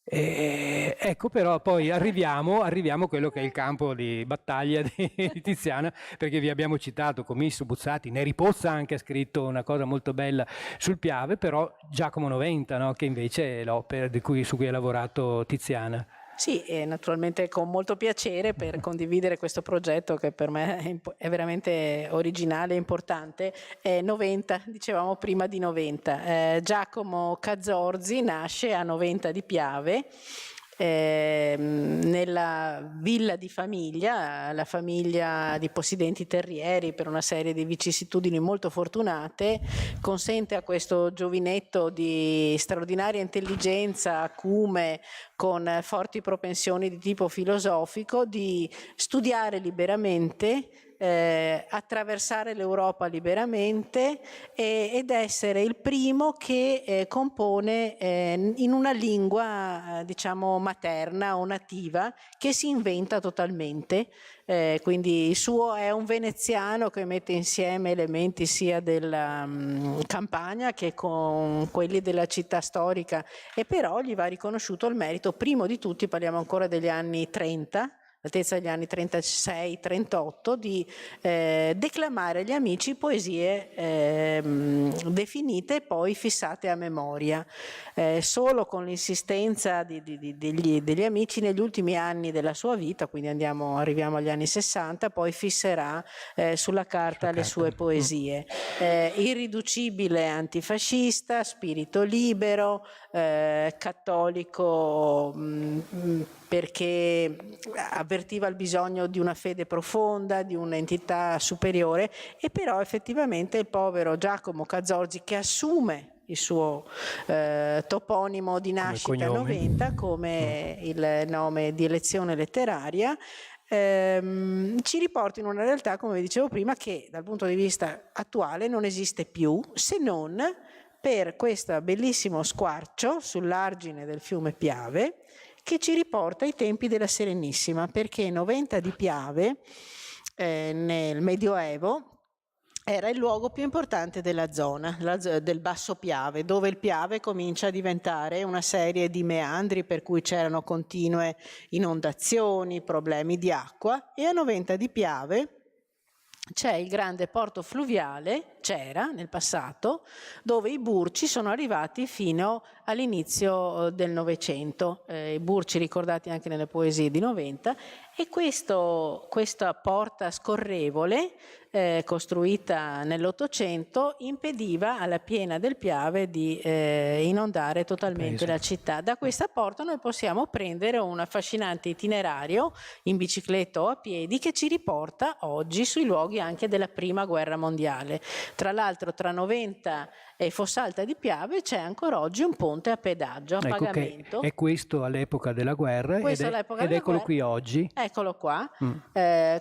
Ecco, però poi arriviamo a quello che è il campo di battaglia di Tiziana, perché vi abbiamo citato Comisso, Buzzati, Neri Pozza anche ha scritto una cosa molto bella sul Piave, però Giacomo Noventa, no? Che invece è l'opera su cui ha lavorato Tiziana. Sì, e naturalmente con molto piacere per condividere questo progetto che per me è veramente originale e importante. Noventa, dicevamo prima di Noventa. Giacomo Cazorzi nasce a Noventa di Piave, nella villa di famiglia, la famiglia di possidenti terrieri, per una serie di vicissitudini molto fortunate, consente a questo giovinetto di straordinaria intelligenza, acume, con forti propensioni di tipo filosofico, di studiare liberamente, attraversare l'Europa liberamente ed essere il primo che compone in una lingua diciamo materna o nativa che si inventa totalmente, quindi il suo è un veneziano che mette insieme elementi sia della campagna che con quelli della città storica, e però gli va riconosciuto il merito, primo di tutti, parliamo ancora degli anni 30, all'altezza degli anni 36-38, di declamare agli amici poesie definite e poi fissate a memoria. Solo con l'insistenza degli amici negli ultimi anni della sua vita, quindi arriviamo agli anni 60, poi fisserà sulla carta le sue poesie. Irriducibile antifascista, spirito libero, cattolico perché avvertiva il bisogno di una fede profonda, di un'entità superiore, e però effettivamente il povero Giacomo Cazorzi, che assume il suo toponimo di nascita Noventa come il nome di elezione letteraria, ci riporta in una realtà, come vi dicevo prima, che dal punto di vista attuale non esiste più, se non per questo bellissimo squarcio sull'argine del fiume Piave, che ci riporta ai tempi della Serenissima, perché Noventa di Piave nel Medioevo era il luogo più importante della zona, del Basso Piave, dove il Piave comincia a diventare una serie di meandri per cui c'erano continue inondazioni, problemi di acqua, e a Noventa di Piave c'è il grande porto fluviale, c'era nel passato, dove i Burci sono arrivati fino all'inizio del Novecento, i Burci ricordati anche nelle poesie di Noventa, e questa porta scorrevole costruita nell'Ottocento impediva alla piena del Piave di inondare totalmente la città. Da questa porta noi possiamo prendere un affascinante itinerario in bicicletta o a piedi che ci riporta oggi sui luoghi anche della Prima Guerra Mondiale. Tra l'altro tra Noventa e Fossalta di Piave c'è ancora oggi un ponte a pedaggio, a pagamento. È questo all'epoca della guerra ed eccolo qui oggi. Eccolo qua,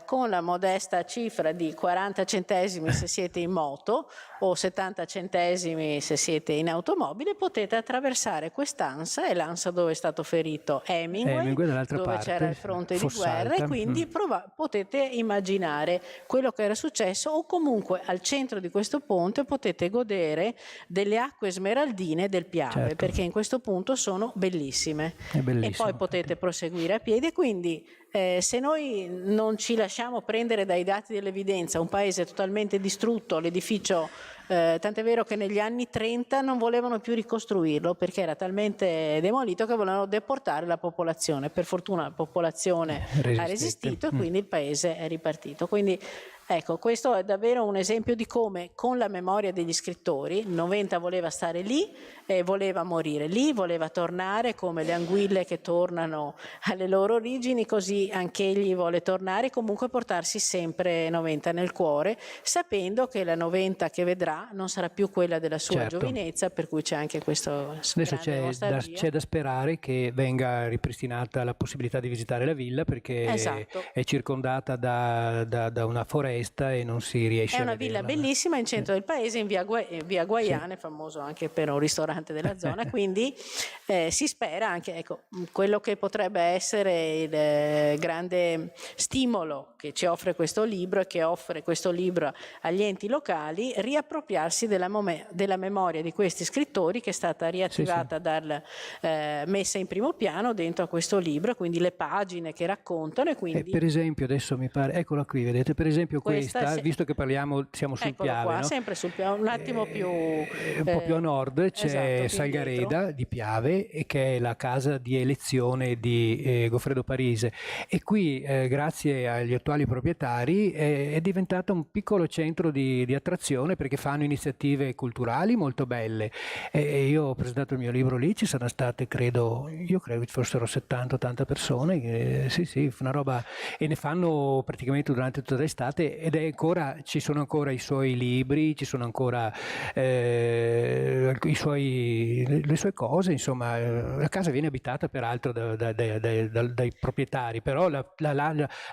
con la modesta cifra di 40 centesimi se siete in moto o 70 centesimi se siete in automobile, potete attraversare quest'ansa, è l'ansa dove è stato ferito Hemingway dove c'era il fronte di guerra, e quindi potete immaginare quello che era successo, o comunque al centro di questo ponte potete godere delle acque smeraldine del Piave, perché in questo punto sono bellissime. E poi potete proseguire a piedi, quindi Se noi non ci lasciamo prendere dai dati dell'evidenza, un paese totalmente distrutto, l'edificio, tant'è vero che negli anni 30 non volevano più ricostruirlo perché era talmente demolito che volevano deportare la popolazione. Per fortuna la popolazione ha resistito e quindi il paese è ripartito. Quindi ecco, questo è davvero un esempio di come con la memoria degli scrittori, il 90 voleva stare lì e voleva morire lì, voleva tornare come le anguille che tornano alle loro origini, così anche egli vuole tornare e comunque portarsi sempre 90 nel cuore, sapendo che la 90 che vedrà non sarà più quella della sua giovinezza, per cui c'è anche questo adesso c'è da sperare che venga ripristinata la possibilità di visitare la villa, perché è circondata da una foresta e non si riesce a vederla. È una villa bellissima in centro del paese, in via Guaiane, famoso anche per un ristorante della zona, quindi si spera anche, ecco, quello che potrebbe essere il grande stimolo che ci offre questo libro e che offre questo libro agli enti locali, riappropriarsi della memoria di questi scrittori, che è stata riattivata messa in primo piano dentro a questo libro, quindi le pagine che raccontano. E quindi per esempio adesso mi pare, eccola qui, vedete, per esempio questa visto che siamo sul Piave, qua, no? sempre sul Piave, un attimo più un po' più a nord c'è Salgareda di Piave, che è la casa di elezione di Goffredo Parise, e qui grazie agli attuali proprietari è diventato un piccolo centro di attrazione, perché fanno iniziative culturali molto belle, e io ho presentato il mio libro lì, ci sono state credo che fossero 70-80 persone, sì, una roba, e ne fanno praticamente durante tutta l'estate, ed è ancora, ci sono ancora i suoi libri, ci sono ancora le sue cose, insomma. La casa viene abitata peraltro dai proprietari, però la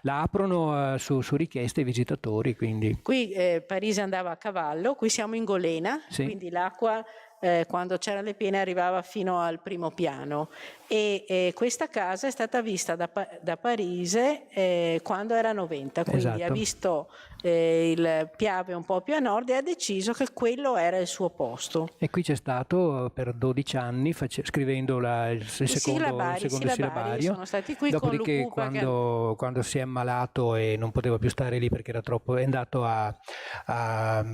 aprono su richiesta ai visitatori. Quindi. Qui Parise andava a cavallo, qui siamo in Golena, quindi l'acqua quando c'erano le piene arrivava fino al primo piano, e questa casa è stata vista da Parise quando era 90, quindi ha visto il Piave un po' più a nord e ha deciso che quello era il suo posto. E qui c'è stato per 12 anni scrivendo il secondo sillabario. Sono stati qui. Dopodiché con quando si è ammalato e non poteva più stare lì perché era troppo, è andato a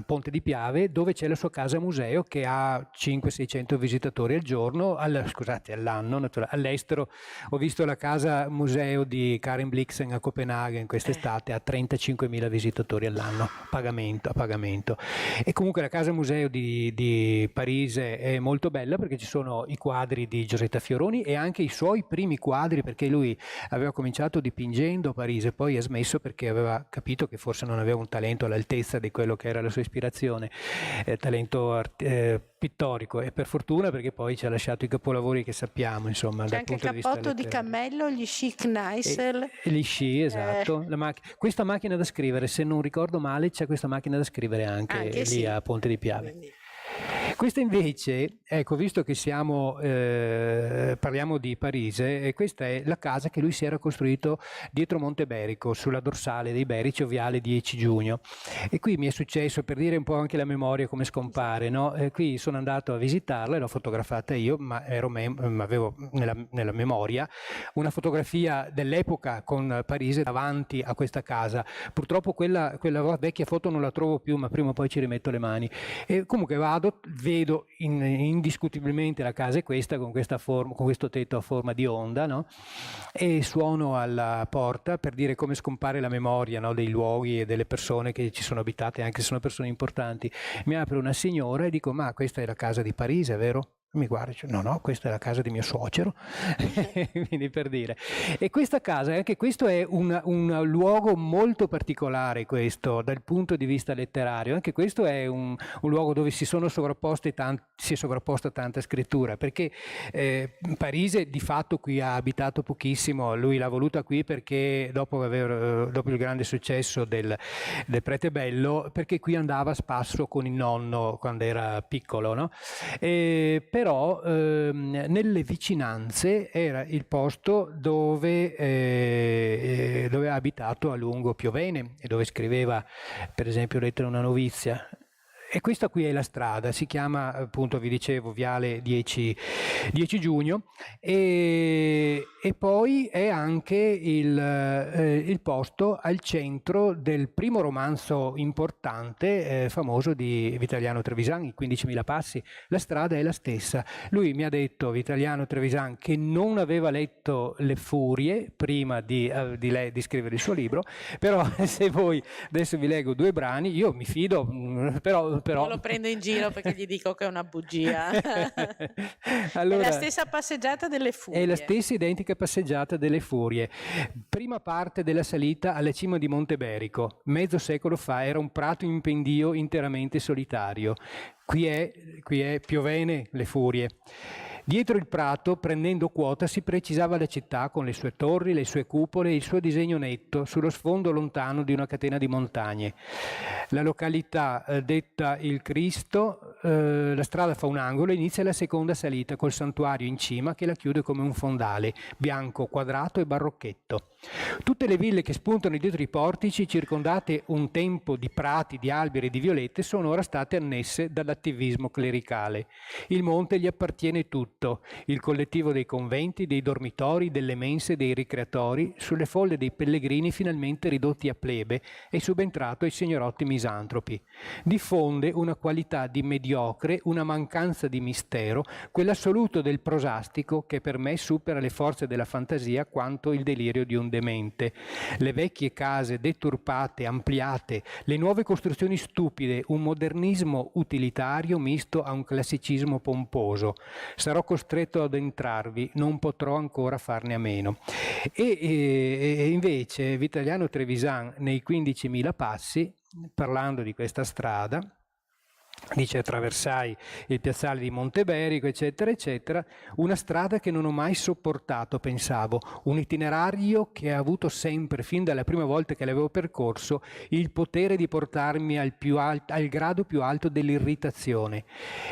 Ponte di Piave, dove c'è la sua casa museo, che ha 500-600 visitatori al giorno, all'anno. All'estero ho visto la casa museo di Karen Blixen a Copenaghen quest'estate, a 35.000 visitatori all'anno, a pagamento. E comunque la casa museo di Parise è molto bella, perché ci sono i quadri di Giosetta Fioroni e anche i suoi primi quadri, perché lui aveva cominciato dipingendo a Parise, poi ha smesso perché aveva capito che forse non aveva un talento all'altezza di quello che era la sua ispirazione, talento pittorico, e per fortuna, perché poi ci ha lasciato i capolavori che sappiamo, insomma. C'è anche il cappotto di cammello, gli Schick Neissel. Gli sci, esatto. Questa macchina da scrivere, se non ricordo male, c'è questa macchina da scrivere anche lì a Ponte di Piave. Quindi. Questa invece, ecco, visto che parliamo di Parise, questa è la casa che lui si era costruito dietro Monteberico, sulla dorsale dei Berici, Viale 10 giugno. E qui mi è successo, per dire un po' anche la memoria come scompare, no? Qui sono andato a visitarla e l'ho fotografata io, ma avevo nella memoria una fotografia dell'epoca con Parise davanti a questa casa. Purtroppo quella vecchia foto non la trovo più, ma prima o poi ci rimetto le mani. E comunque vedo indiscutibilmente la casa è questa, con questo tetto a forma di onda, no? E suono alla porta per dire come scompare la memoria, no? Dei luoghi e delle persone che ci sono abitate, anche se sono persone importanti. Mi apre una signora e dico: ma questa è la casa di Parise, vero? Mi guarda e dice: no, questa è la casa di mio suocero. Quindi, per dire. E questa casa, anche questo è un luogo molto particolare, questo, dal punto di vista letterario. Anche questo è un luogo dove si è sovrapposta tanta scrittura, perché Parise di fatto qui ha abitato pochissimo. Lui l'ha voluta qui perché dopo il grande successo del Prete Bello, perché qui andava a spasso con il nonno quando era piccolo, no? Però nelle vicinanze era il posto dove ha abitato a lungo Piovene, e dove scriveva per esempio Lettera a una novizia. E questa qui è la strada, si chiama, appunto, vi dicevo, Viale 10 giugno, e poi è anche il posto al centro del primo romanzo importante, famoso di Vitaliano Trevisan, I 15.000 passi. La strada è la stessa. Lui mi ha detto, Vitaliano Trevisan, che non aveva letto Le Furie prima di scrivere il suo libro, però se voi, adesso vi leggo 2 brani, io mi fido, però... Io lo prendo in giro perché gli dico che è una bugia. Allora, è la stessa passeggiata delle Furie. È la stessa identica passeggiata delle Furie. Prima parte della salita alla cima di Monteberico. Mezzo secolo fa era un prato in pendio interamente solitario. Qui è Piovene, Le Furie. Dietro il prato, prendendo quota, si precisava la città con le sue torri, le sue cupole e il suo disegno netto sullo sfondo lontano di una catena di montagne. La località detta il Cristo, la strada fa un angolo e inizia la seconda salita col santuario in cima che la chiude come un fondale, bianco, quadrato e barrocchetto. Tutte le ville che spuntano dietro i portici, circondate un tempo di prati, di alberi e di violette, sono ora state annesse dall'attivismo clericale. Il monte gli appartiene tutto. Il collettivo dei conventi, dei dormitori, delle mense, dei ricreatori, sulle folle dei pellegrini finalmente ridotti a plebe, è subentrato ai signorotti misantropi. Diffonde una qualità di mediocre, una mancanza di mistero, quell'assoluto del prosastico che per me supera le forze della fantasia quanto il delirio di un demente. Le vecchie case deturpate, ampliate, le nuove costruzioni stupide, un modernismo utilitario misto a un classicismo pomposo. Sarò costretto ad entrarvi, non potrò ancora farne a meno. E invece Vitaliano Trevisan nei 15.000 passi, parlando di questa strada, dice: attraversai il piazzale di Monteberico, eccetera, eccetera, una strada che non ho mai sopportato, pensavo, un itinerario che ha avuto sempre, fin dalla prima volta che l'avevo percorso, il potere di portarmi al grado più alto dell'irritazione.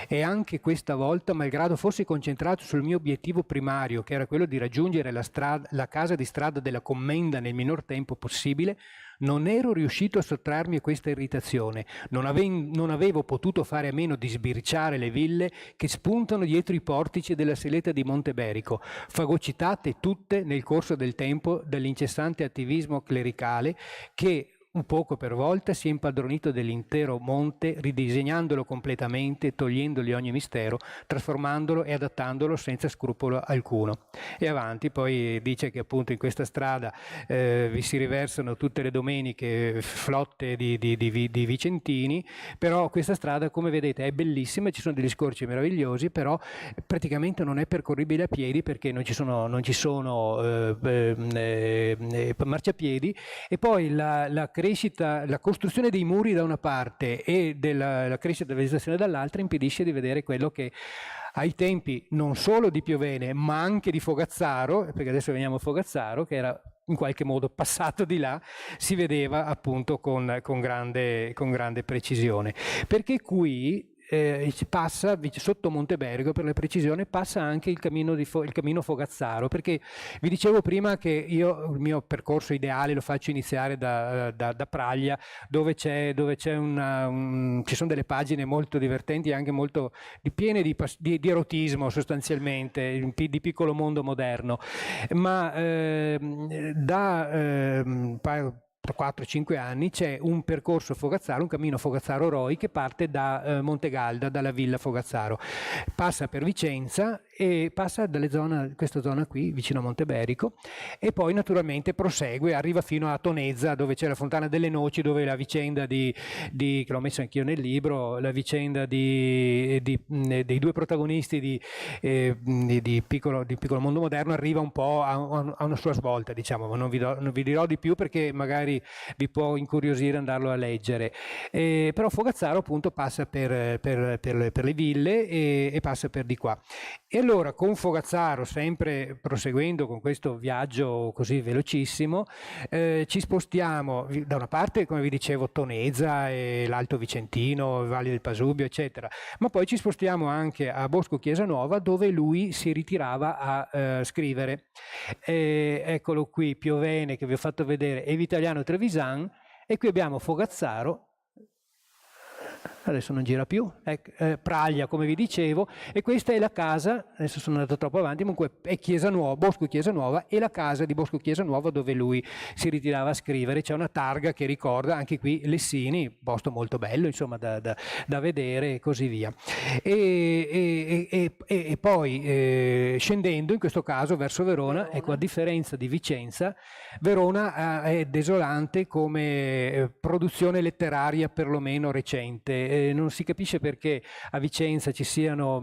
E anche questa volta, malgrado fossi concentrato sul mio obiettivo primario, che era quello di raggiungere la casa di strada della Commenda nel minor tempo possibile, non ero riuscito a sottrarmi a questa irritazione, non avevo potuto fare a meno di sbirciare le ville che spuntano dietro i portici della Seleta di Monteberico, fagocitate tutte nel corso del tempo dall'incessante attivismo clericale che, un poco per volta, si è impadronito dell'intero monte, ridisegnandolo completamente, togliendogli ogni mistero, trasformandolo e adattandolo senza scrupolo alcuno. E avanti, poi dice che appunto in questa strada vi si riversano tutte le domeniche flotte di vicentini, però questa strada, come vedete, è bellissima, ci sono degli scorci meravigliosi, però praticamente non è percorribile a piedi perché non ci sono marciapiedi, e poi la costruzione dei muri da una parte e la crescita della vegetazione dall'altra impedisce di vedere quello che ai tempi non solo di Piovene ma anche di Fogazzaro, perché adesso veniamo a Fogazzaro, che era in qualche modo passato di là, si vedeva appunto con grande precisione. Perché qui passa sotto Monteberico, per la precisione, passa anche il cammino Fogazzaro, perché vi dicevo prima che io il mio percorso ideale lo faccio iniziare da Praglia, dove ci sono delle pagine molto divertenti e anche molto piene di erotismo, sostanzialmente, di piccolo mondo moderno, ma da 4-5 anni c'è un percorso Fogazzaro, un cammino Fogazzaro Roi che parte da Montegalda, dalla villa Fogazzaro, passa per Vicenza e passa questa zona qui vicino a Monteberico, e poi naturalmente prosegue, arriva fino a Tonezza, dove c'è la Fontana delle Noci, dove la vicenda che l'ho messo anch'io nel libro, la vicenda dei 2 protagonisti di piccolo mondo moderno arriva un po' a una sua svolta, diciamo, ma non vi dirò di più perché magari vi può incuriosire andarlo a leggere. Però Fogazzaro appunto passa per le ville e passa per di qua. E allora con Fogazzaro, sempre proseguendo con questo viaggio così velocissimo, ci spostiamo da una parte, come vi dicevo, Tonezza e l'Alto Vicentino, Valli del Pasubio, eccetera, ma poi ci spostiamo anche a Bosco Chiesa-Nuova, dove lui si ritirava a scrivere. Eccolo qui, Piovene, che vi ho fatto vedere, e Vitaliano Trevisan, e qui abbiamo Fogazzaro adesso non gira più, Praglia come vi dicevo, e questa è la casa, adesso sono andato troppo avanti, comunque è Chiesa Nuova, Bosco Chiesa Nuova, e la casa di Bosco Chiesa Nuova dove lui si ritirava a scrivere. C'è una targa che ricorda anche qui Lessini, posto molto bello insomma da vedere e così via. E poi scendendo in questo caso verso Verona, ecco, a differenza di Vicenza, Verona è desolante come produzione letteraria perlomeno recente. Non si capisce perché a Vicenza ci siano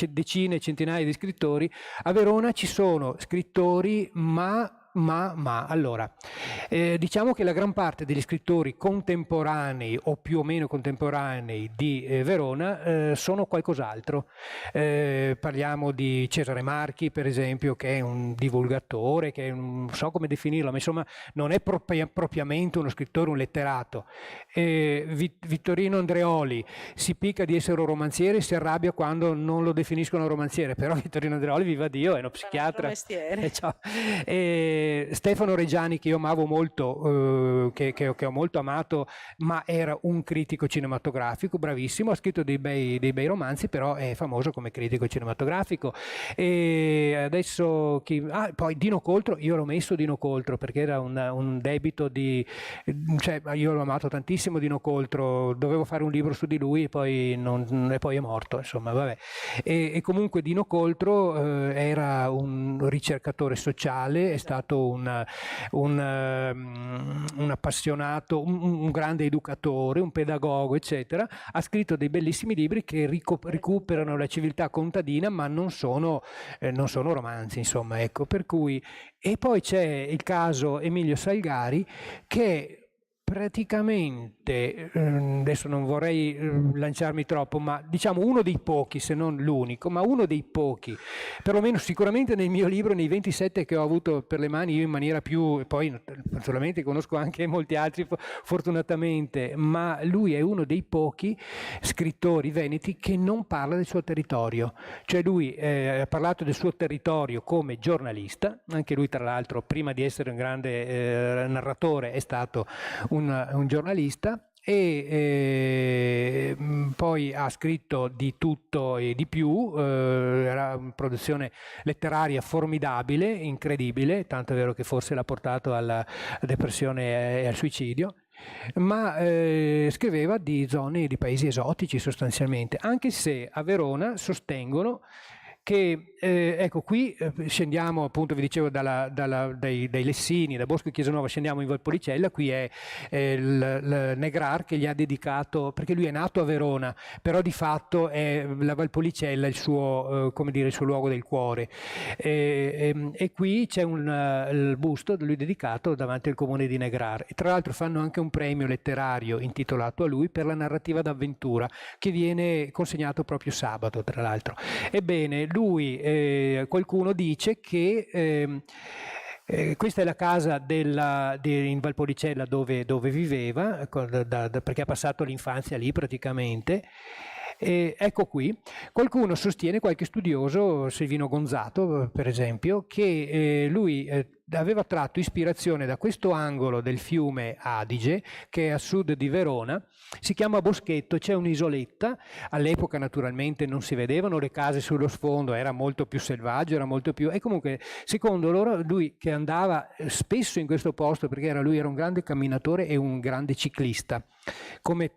decine, centinaia di scrittori, a Verona ci sono scrittori ma allora, diciamo che la gran parte degli scrittori contemporanei o più o meno contemporanei di Verona sono qualcos'altro. Parliamo di Cesare Marchi, per esempio, che è un divulgatore, che non so come definirlo, ma insomma non è propriamente uno scrittore, un letterato. Vittorino Andreoli si picca di essere un romanziere e si arrabbia quando non lo definiscono romanziere, però Vittorino Andreoli, viva Dio, è uno psichiatra. Stefano Reggiani, che io amavo molto, che ho molto amato, ma era un critico cinematografico, bravissimo, ha scritto dei bei romanzi, però è famoso come critico cinematografico. E adesso poi Dino Coltro, io l'ho messo Dino Coltro perché era un debito cioè io l'ho amato tantissimo Dino Coltro, dovevo fare un libro su di lui e poi è morto, insomma, vabbè. E comunque Dino Coltro era un ricercatore sociale, è stato un appassionato, un grande educatore, un pedagogo, eccetera. Ha scritto dei bellissimi libri che recuperano la civiltà contadina, ma non sono romanzi, insomma, ecco. Per cui, e poi c'è il caso Emilio Salgari, che praticamente, adesso non vorrei lanciarmi troppo, ma diciamo uno dei pochi, se non l'unico, ma uno dei pochi, perlomeno sicuramente nel mio libro, nei 27 che ho avuto per le mani io in maniera più, poi naturalmente conosco anche molti altri fortunatamente, ma lui è uno dei pochi scrittori veneti che non parla del suo territorio, cioè lui ha parlato del suo territorio come giornalista, anche lui tra l'altro prima di essere un grande narratore è stato un giornalista, e poi ha scritto di tutto e di più, era una produzione letteraria formidabile, incredibile, tanto è vero che forse l'ha portato alla depressione e al suicidio, ma scriveva di zone, di paesi esotici sostanzialmente, anche se a Verona sostengono che, ecco, qui scendiamo, appunto vi dicevo, dai Lessini, da Bosco Chiesa Nuova, scendiamo in Valpolicella, qui è il Negrar che gli ha dedicato, perché lui è nato a Verona, però di fatto è la Valpolicella il suo, come dire, il suo luogo del cuore. E qui c'è il busto da lui dedicato davanti al comune di Negrar. E tra l'altro fanno anche un premio letterario intitolato a lui per la narrativa d'avventura, che viene consegnato proprio sabato, tra l'altro. Ebbene, lui, qualcuno dice che questa è la casa in Valpolicella dove viveva, perché ha passato l'infanzia lì praticamente. Ecco qui, qualcuno sostiene, qualche studioso, Silvino Gonzato per esempio, che lui aveva tratto ispirazione da questo angolo del fiume Adige, che è a sud di Verona, si chiama Boschetto, c'è un'isoletta, all'epoca naturalmente non si vedevano le case sullo sfondo, era molto più selvaggio, era molto più, e comunque secondo loro lui, che andava spesso in questo posto perché lui era un grande camminatore e un grande ciclista, come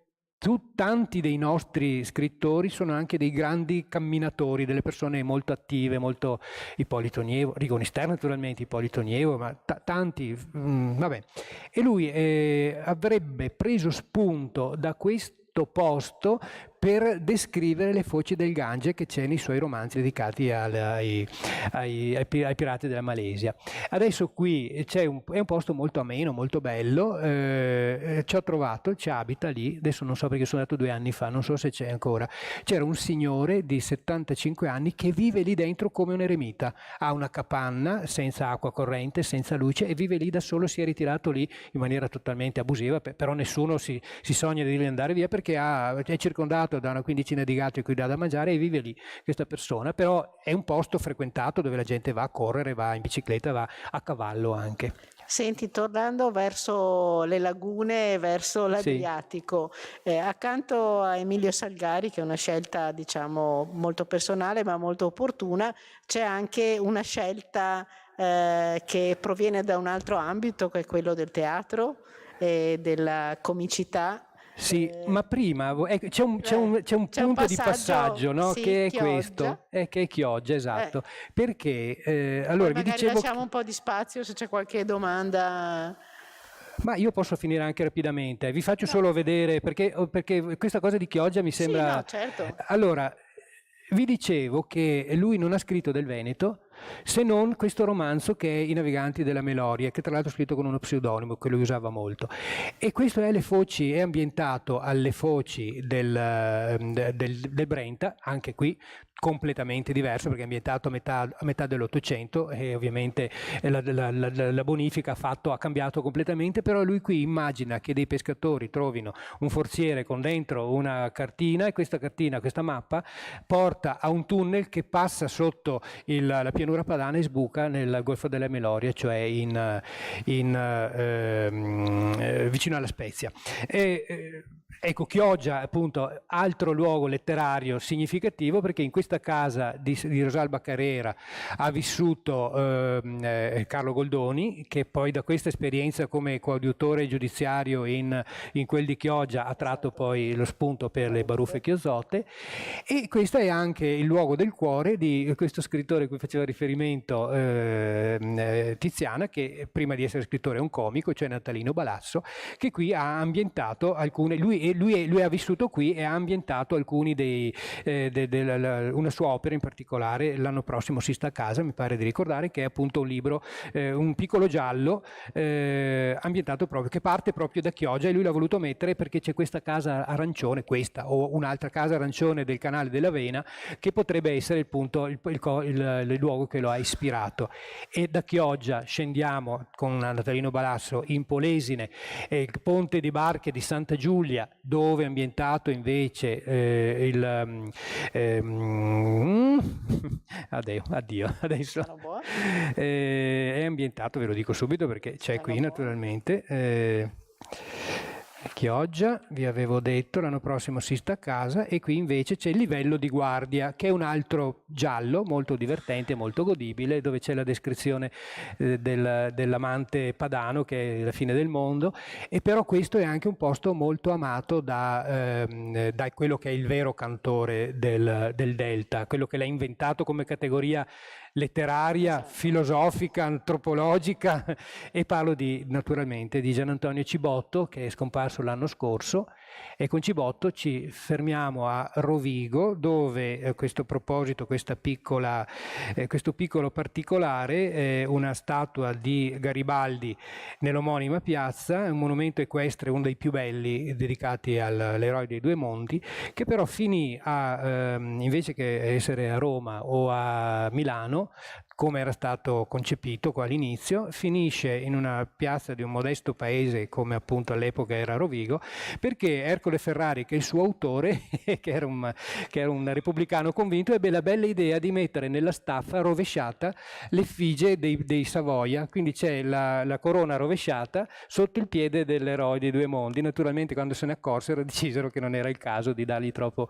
tanti dei nostri scrittori sono anche dei grandi camminatori, delle persone molto attive, molto Ippolito Nievo, Rigoni Stern naturalmente, Ippolito Nievo, ma tanti, vabbè. E lui avrebbe preso spunto da questo posto per descrivere le foci del Gange che c'è nei suoi romanzi dedicati ai pirati della Malesia. Adesso qui è un posto molto ameno, molto bello, ci ho trovato, ci abita lì, adesso non so perché sono andato 2 anni fa, non so se c'è ancora, c'era un signore di 75 anni che vive lì dentro come un eremita, ha una capanna senza acqua corrente, senza luce, e vive lì da solo, si è ritirato lì in maniera totalmente abusiva, però nessuno si sogna di andare via perché è circondato da una quindicina di gatti a cui dà da mangiare e vive lì questa persona, però è un posto frequentato dove la gente va a correre, va in bicicletta, va a cavallo anche. Senti, tornando verso le lagune, verso Sì. l'Adriatico, accanto a Emilio Salgari, che è una scelta diciamo molto personale ma molto opportuna, c'è anche una scelta che proviene da un altro ambito, che è quello del teatro e della comicità. Sì, ma prima c'è un punto di passaggio, no? Sì, Che è Chioggia. questo, che è Chioggia, esatto. Perché allora Poi vi magari dicevo. lasciamo un po' di spazio se c'è qualche domanda. Ma io posso finire anche rapidamente, vi faccio solo vedere perché questa cosa di Chioggia mi sembra. Sì, no, certo. Allora, vi dicevo che lui non ha scritto del Veneto se non questo romanzo che è I naviganti della Meloria, che tra l'altro è scritto con uno pseudonimo che lui usava molto. E questo è è ambientato alle foci del Brenta, anche qui completamente diverso perché è ambientato a metà dell'Ottocento e ovviamente la bonifica ha cambiato completamente, però lui qui immagina che dei pescatori trovino un forziere con dentro una cartina e questa cartina, questa mappa, porta a un tunnel che passa sotto la pianura padana e sbuca nel Golfo della Meloria, cioè vicino alla Spezia. Ecco, Chioggia appunto altro luogo letterario significativo perché in questa casa di Rosalba Carrera ha vissuto Carlo Goldoni, che poi da questa esperienza come coadiutore giudiziario in quel di Chioggia ha tratto poi lo spunto per le baruffe chiosotte, e questo è anche il luogo del cuore di questo scrittore a cui faceva riferimento Tiziana, che prima di essere scrittore è un comico, cioè Natalino Balasso, che qui ha ambientato alcune, lui ha vissuto qui e ha ambientato alcuni una sua opera in particolare. L'anno prossimo si sta a casa, mi pare di ricordare, che è appunto un libro, un piccolo giallo ambientato proprio, che parte proprio da Chioggia, e lui l'ha voluto mettere perché c'è questa casa arancione, questa o un'altra casa arancione del canale della Vena, che potrebbe essere il punto, il luogo che lo ha ispirato. E da Chioggia scendiamo con Natalino Balasso in Polesine, il ponte di barche di Santa Giulia, dove è ambientato invece addio, adesso è ambientato, ve lo dico subito perché c'è qui naturalmente. Chioggia, vi avevo detto, l'anno prossimo si sta a casa, e qui invece c'è il livello di guardia, che è un altro giallo molto divertente, molto godibile, dove c'è la descrizione dell'amante padano che è la fine del mondo, e però questo è anche un posto molto amato da quello che è il vero cantore del Delta, quello che l'ha inventato come categoria letteraria, filosofica, antropologica, e parlo naturalmente di Gian Antonio Cibotto, che è scomparso l'anno scorso, e con Cibotto ci fermiamo a Rovigo, dove questo piccolo particolare, una statua di Garibaldi nell'omonima piazza, un monumento equestre, uno dei più belli dedicati all'eroe dei due mondi, che però finì invece che essere a Roma o a Milano, come era stato concepito qua all'inizio, finisce in una piazza di un modesto paese come appunto all'epoca era Rovigo, perché Ercole Ferrari, che è il suo autore, che era un repubblicano convinto, ebbe la bella idea di mettere nella staffa rovesciata l'effigie dei Savoia, quindi c'è la corona rovesciata sotto il piede dell'eroe dei due mondi. Naturalmente quando se ne accorsero decisero che non era il caso di dargli troppo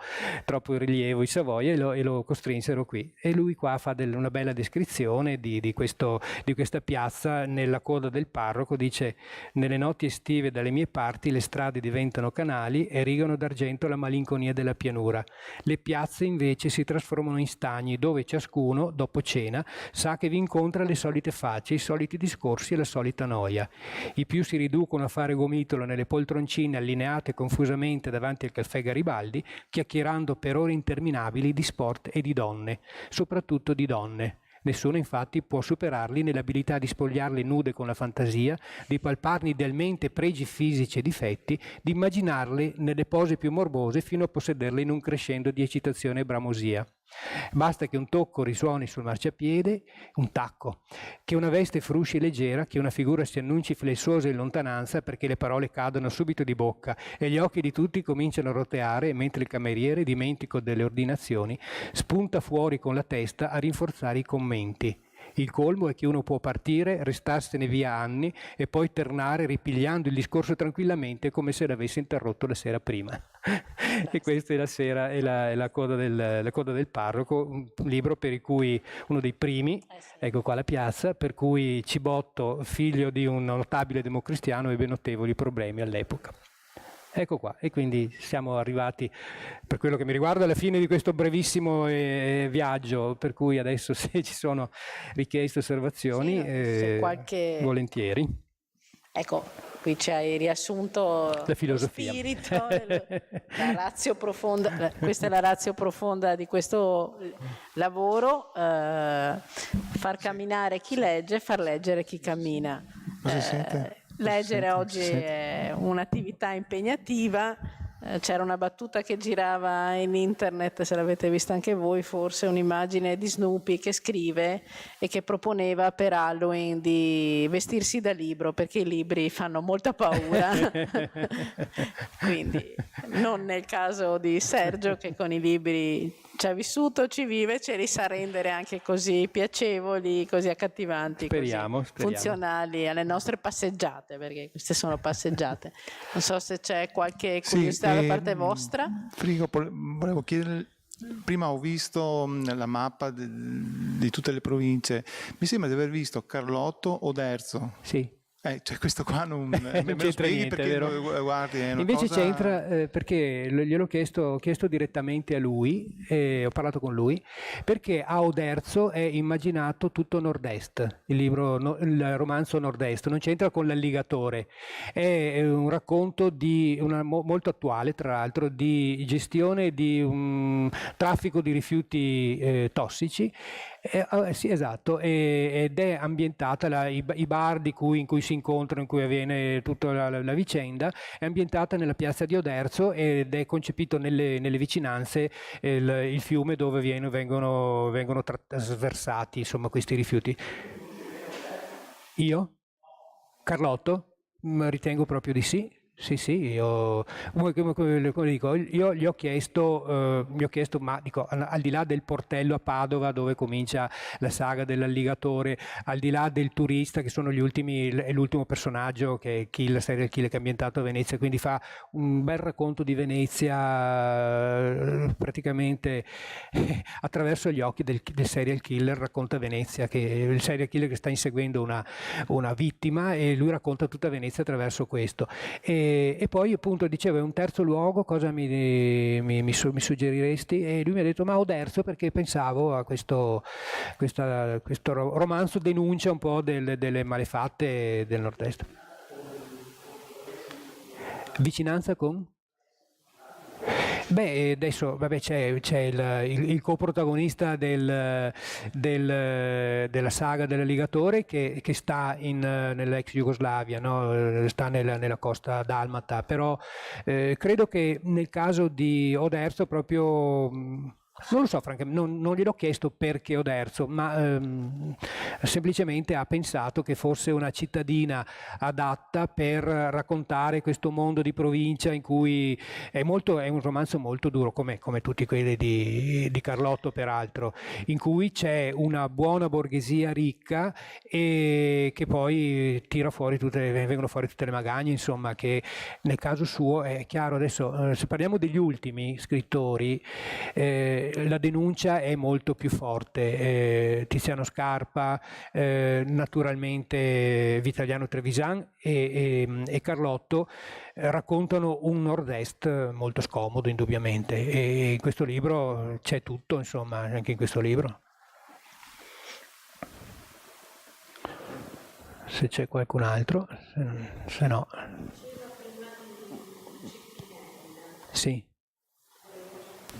rilievo i Savoia e lo costrinsero qui, e lui qua fa una bella descrizione di questa piazza. Nella coda del parroco dice: nelle notti estive dalle mie parti le strade diventano canali e rigano d'argento la malinconia della pianura. Le piazze invece si trasformano in stagni dove ciascuno, dopo cena, sa che vi incontra le solite facce, i soliti discorsi e la solita noia. I più si riducono a fare gomitolo nelle poltroncine allineate confusamente davanti al caffè Garibaldi, chiacchierando per ore interminabili di sport e di donne, soprattutto di donne. Nessuno infatti può superarli nell'abilità di spogliarle nude con la fantasia, di palparne idealmente pregi fisici e difetti, di immaginarle nelle pose più morbose fino a possederle in un crescendo di eccitazione e bramosia. Basta che un tocco risuoni sul marciapiede, un tacco, che una veste frusci leggera, che una figura si annunci flessuosa in lontananza perché le parole cadono subito di bocca e gli occhi di tutti cominciano a roteare, mentre il cameriere, dimentico delle ordinazioni, spunta fuori con la testa a rinforzare i commenti. Il colmo è che uno può partire, restarsene via anni e poi tornare ripigliando il discorso tranquillamente come se l'avesse interrotto la sera prima. E questa è la sera e la coda del parroco, un libro per cui uno dei primi, ecco qua la piazza, per cui Cibotto, figlio di un notabile democristiano, ebbe notevoli problemi all'epoca. Ecco qua, e quindi siamo arrivati, per quello che mi riguarda, alla fine di questo brevissimo viaggio, per cui adesso se ci sono richieste, osservazioni, volentieri. Ecco, qui ci hai riassunto la filosofia, lo spirito, la ratio profonda, questa è la ratio profonda di questo lavoro, far camminare chi legge, far leggere chi cammina. Leggere oggi è un'attività impegnativa, c'era una battuta che girava in internet, se l'avete vista anche voi forse, un'immagine di Snoopy che scrive e che proponeva per Halloween di vestirsi da libro perché i libri fanno molta paura. Quindi non nel caso di Sergio che con i libri ci ha vissuto, ci vive, ce li sa rendere anche così piacevoli, così accattivanti, speriamo. funzionali alle nostre passeggiate, perché queste sono passeggiate. Non so se c'è qualche curiosità da parte vostra. Volevo chiedere, prima ho visto la mappa di tutte le province, mi sembra di aver visto Carlotto, Oderzo. Sì. Cioè questo qua non c'entra niente, perché vero? Guardi, è una invece cosa... c'entra perché gliel'ho chiesto direttamente a lui, ho parlato con lui, perché a Oderzo è immaginato tutto nord-est, il romanzo nord-est, non c'entra con l'alligatore, è un racconto molto attuale tra l'altro, di gestione di un traffico di rifiuti tossici. Sì, esatto, ed è ambientata, i bar in cui si incontrano, in cui avviene tutta la vicenda, è ambientata nella piazza di Oderzo ed è concepito nelle vicinanze il fiume dove vengono sversati, insomma, questi rifiuti. Io? Carlotto? Ritengo proprio di sì. Sì, come dico, io gli ho chiesto, ma dico, al di là del portello a Padova dove comincia la saga dell'alligatore, al di là del turista che sono è l'ultimo personaggio che è la serial killer che è ambientato a Venezia, quindi fa un bel racconto di Venezia praticamente attraverso gli occhi del serial killer, racconta Venezia, che il serial killer che sta inseguendo una vittima e lui racconta tutta Venezia attraverso questo. E poi appunto dicevo, è un terzo luogo, cosa mi suggeriresti? E lui mi ha detto, ma Oderzo, perché pensavo a questo romanzo denuncia un po' delle malefatte del nord-est. Vicinanza con? Beh, adesso c'è il coprotagonista della saga dell'alligatore che sta nell'ex Jugoslavia, no? Sta nella costa dalmata, però credo che nel caso di Oderzo proprio... Non lo so, francamente, non gliel'ho chiesto perché Oderzo, ma semplicemente ha pensato che fosse una cittadina adatta per raccontare questo mondo di provincia in cui è un romanzo molto duro, come tutti quelli di Carlotto peraltro, in cui c'è una buona borghesia ricca e che poi vengono fuori tutte le magagne, insomma, che nel caso suo è chiaro. Adesso se parliamo degli ultimi scrittori, la denuncia è molto più forte. Tiziano Scarpa, naturalmente Vitaliano Trevisan e Carlotto raccontano un nord-est molto scomodo, indubbiamente, e in questo libro c'è tutto, insomma, anche in questo libro. Se c'è qualcun altro, se no... Sì.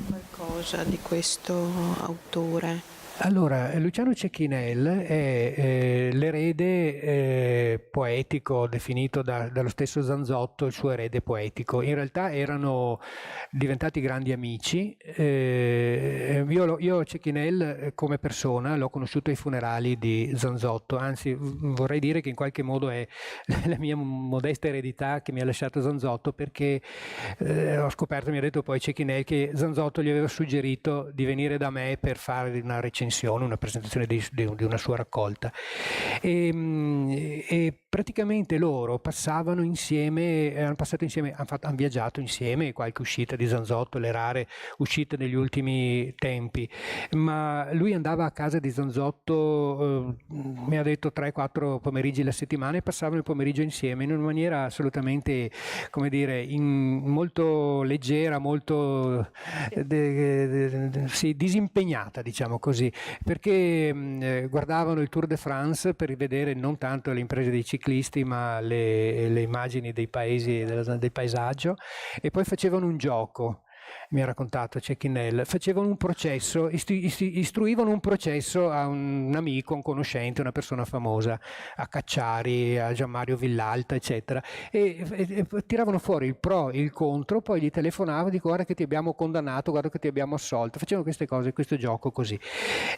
Qualcosa di questo autore? Allora, Luciano Cecchinel è l'erede poetico definito dallo stesso Zanzotto, il suo erede poetico. In realtà erano diventati grandi amici. Io Cecchinel come persona l'ho conosciuto ai funerali di Zanzotto, anzi vorrei dire che in qualche modo è la mia modesta eredità che mi ha lasciato Zanzotto, perché ho scoperto, mi ha detto poi Cecchinel, che Zanzotto gli aveva suggerito di venire da me per fare una recensione recensione, una presentazione di una sua raccolta. E praticamente loro passavano insieme, hanno viaggiato insieme, qualche uscita di Zanzotto, le rare uscite negli ultimi tempi, ma lui andava a casa di Zanzotto, mi ha detto 3-4 pomeriggi la settimana, e passavano il pomeriggio insieme in una maniera assolutamente, come dire, molto leggera, molto disimpegnata, diciamo così, perché guardavano il Tour de France per rivedere non tanto le imprese dei ciclisti, ma le immagini dei paesi, del paesaggio, e poi facevano un gioco. Mi ha raccontato Cecchinel, facevano un processo, istruivano un processo a un amico, un conoscente, una persona famosa, a Cacciari, a Gianmario Villalta, eccetera, e tiravano fuori il pro, il contro, poi gli telefonavano, dico guarda che ti abbiamo condannato, guarda che ti abbiamo assolto, facevano queste cose, questo gioco così.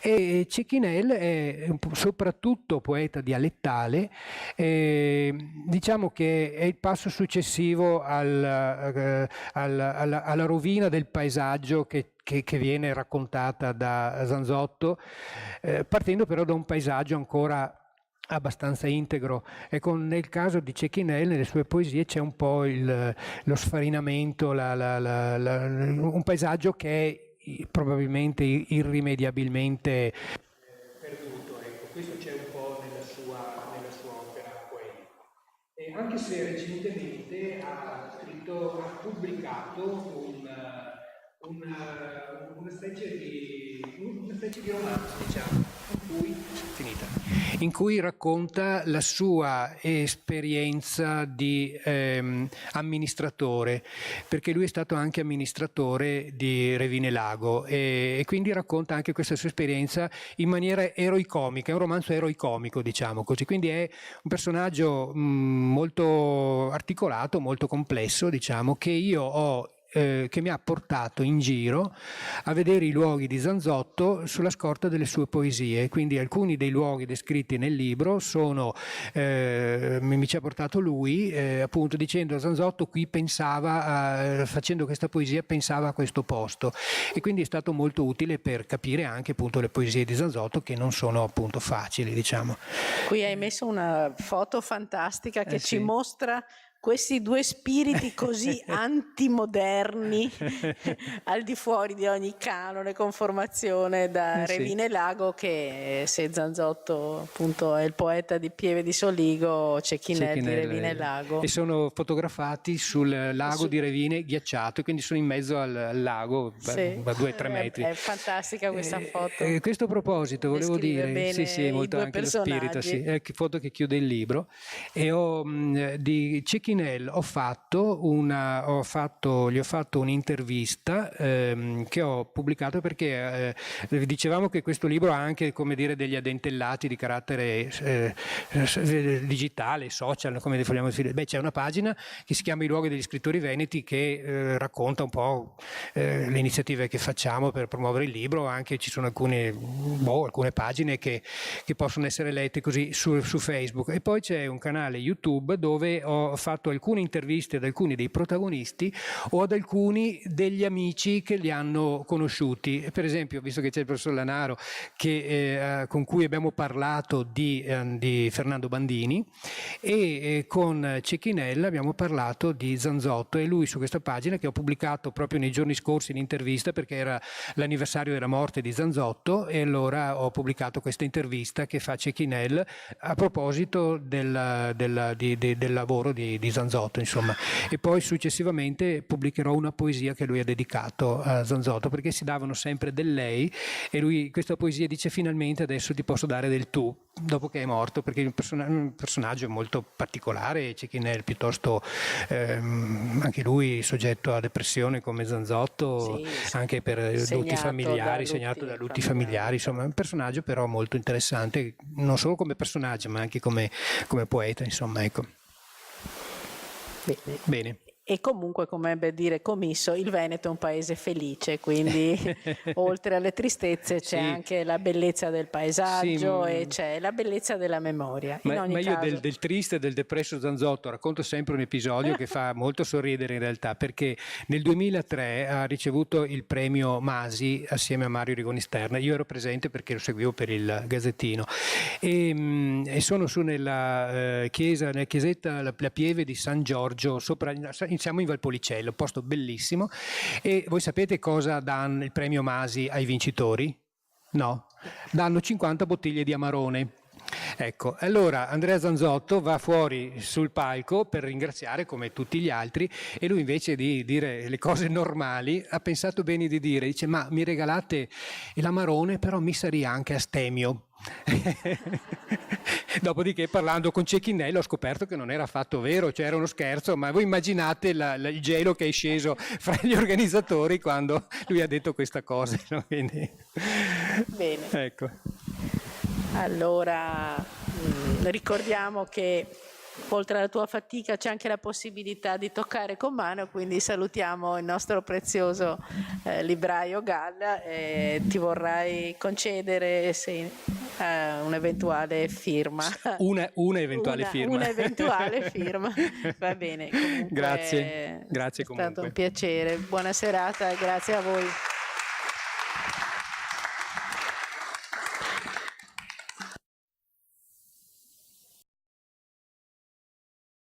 E Cecchinel è soprattutto poeta dialettale, diciamo che è il passo successivo alla rovina del paesaggio che viene raccontata da Zanzotto, partendo però da un paesaggio ancora abbastanza integro. Ecco, nel caso di Cecchinel, nelle sue poesie c'è un po' lo sfarinamento, un paesaggio che è probabilmente irrimediabilmente perduto. Ecco, questo c'è un po' nella sua opera poetica. E anche se recentemente ha pubblicato una specie di romanzo, diciamo, in cui racconta la sua esperienza di amministratore, perché lui è stato anche amministratore di Revine Lago, e quindi racconta anche questa sua esperienza in maniera eroicomica, è un romanzo eroicomico, diciamo così, quindi è un personaggio molto articolato, molto complesso, diciamo, che mi ha portato in giro a vedere i luoghi di Zanzotto sulla scorta delle sue poesie. Quindi alcuni dei luoghi descritti nel libro mi ci ha portato lui, appunto dicendo Zanzotto qui pensava, facendo questa poesia pensava a questo posto, e quindi è stato molto utile per capire anche appunto le poesie di Zanzotto, che non sono appunto facili, diciamo. Qui hai messo una foto fantastica che ci sì. mostra questi due spiriti così antimoderni, al di fuori di ogni canone, conformazione, da Revine Lago, che se Zanzotto appunto è il poeta di Pieve di Soligo, Cecchinel di Revine Lago. E sono fotografati sul lago di Revine ghiacciato, quindi sono in mezzo al lago, a 2-3 metri. È fantastica questa foto. A questo proposito volevo dire, sì, molto anche lo spirito, foto che chiude il libro, e di Cecchinel gli ho fatto un'intervista che ho pubblicato, perché dicevamo che questo libro ha anche, come dire, degli addentellati di carattere digitale, social, come vogliamo dire. C'è una pagina che si chiama I luoghi degli scrittori veneti, che racconta un po' le iniziative che facciamo per promuovere il libro. Anche ci sono alcune pagine che possono essere lette così su Facebook, e poi c'è un canale YouTube dove ho fatto alcune interviste ad alcuni dei protagonisti o ad alcuni degli amici che li hanno conosciuti. Per esempio, visto che c'è il professor Lanaro con cui abbiamo parlato di Fernando Bandini, e con Cecchinel abbiamo parlato di Zanzotto, e lui su questa pagina, che ho pubblicato proprio nei giorni scorsi l'intervista perché era l'anniversario della morte di Zanzotto, e allora ho pubblicato questa intervista che fa Cecchinel a proposito del lavoro di Zanzotto, insomma. E poi successivamente pubblicherò una poesia che lui ha dedicato a Zanzotto, perché si davano sempre del lei, e lui questa poesia dice: finalmente adesso ti posso dare del tu, dopo che è morto, perché è un personaggio molto particolare. Cecchinel piuttosto anche lui soggetto a depressione come Zanzotto, anche per lutti familiari, segnato da lutti familiari, insomma, è un personaggio però molto interessante, non solo come personaggio ma anche come poeta, insomma, ecco. Bene. E comunque, come ebbe a dire Commisso, il Veneto è un paese felice, quindi oltre alle tristezze c'è anche la bellezza del paesaggio e c'è la bellezza della memoria. Ma io del triste, del depresso Zanzotto racconto sempre un episodio che fa molto sorridere in realtà, perché nel 2003 ha ricevuto il premio Masi assieme a Mario Rigoni Sterna. Io ero presente perché lo seguivo per il Gazzettino e sono su nella chiesetta, la Pieve di San Giorgio, siamo in Valpolicello, posto bellissimo. E voi sapete cosa danno il premio Masi ai vincitori? No, danno 50 bottiglie di Amarone. Ecco, allora Andrea Zanzotto va fuori sul palco per ringraziare come tutti gli altri e lui, invece di dire le cose normali, ha pensato bene di dire, dice: ma mi regalate l'Amarone, però mi sarei anche astemio. Dopodiché, parlando con Cecchinello, ho scoperto che non era affatto vero, cioè era uno scherzo, ma voi immaginate il gelo che è sceso fra gli organizzatori quando lui ha detto questa cosa, no? Quindi... Bene. Ecco. Allora, ricordiamo che oltre alla tua fatica c'è anche la possibilità di toccare con mano, quindi salutiamo il nostro prezioso libraio Galla e ti vorrai concedere un'eventuale firma. Una eventuale firma. Una eventuale firma, va bene. Comunque, Grazie è comunque. stato un piacere, buona serata, grazie a voi.